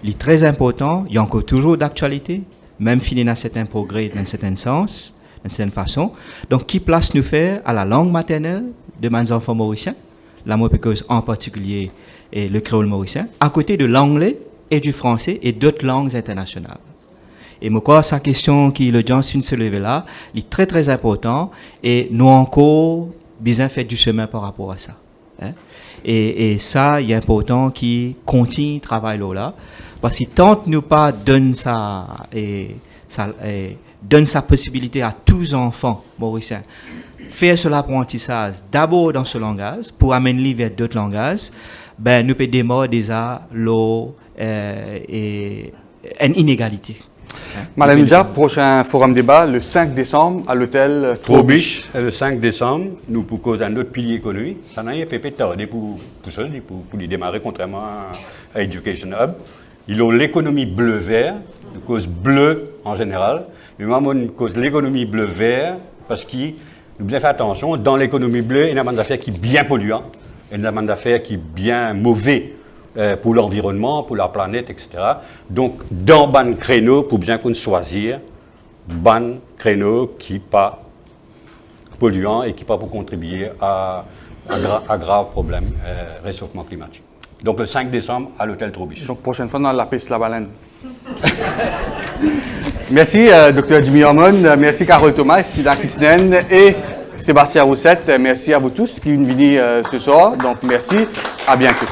il est très important, il y a encore toujours d'actualité, même finir dans certains progrès, dans un certain sens, d'une certaine façon. Donc, qui place nous faire à la langue maternelle de mes enfants mauriciens, la moi cause en particulier et le créole mauricien, à côté de l'anglais et du français et d'autres langues internationales. Et moi, quoi, sa question qui l'audience vient de se lever là, est très très important et nous encore besoin fait du chemin par rapport à ça. Hein? Et ça, il est important qu'il continue de travailler là, parce que tant que nous pas donne ça donne sa possibilité à tous les enfants mauriciens faire ce l'apprentissage d'abord dans ce langage pour amener vers d'autres langages, ben nous peut démarrer déjà une inégalité. Malène Oudia, prochain forum débat le 5 décembre à l'hôtel Trobiche, le 5 décembre, nous pour cause un autre pilier économique. Ça n'a pas été tardé pour y démarrer, contrairement à Education Hub. Il a l'économie bleu-vert, une cause bleue en général, mais moi, une cause l'économie bleu-vert, parce qu'il nous bien faire attention, dans l'économie bleue, il y a un mandat d'affaires qui est bien polluant, il y a un mandat d'affaires qui est bien mauvais pour l'environnement, pour la planète, etc. Donc, dans ban créneau, pour bien qu'on choisir, ban créneau qui n'est pas polluant et qui n'est pas pour contribuer à grave problème réchauffement climatique. Donc, le 5 décembre, à l'hôtel Trobiche. Donc, prochaine fois, dans la piste La Baleine. Merci, Dr. Jimmy Hormone. Merci, Carole Thomas, Stina Kisnen et Sébastien Roussette. Merci à vous tous qui sont venus ce soir. Donc, merci. À bientôt.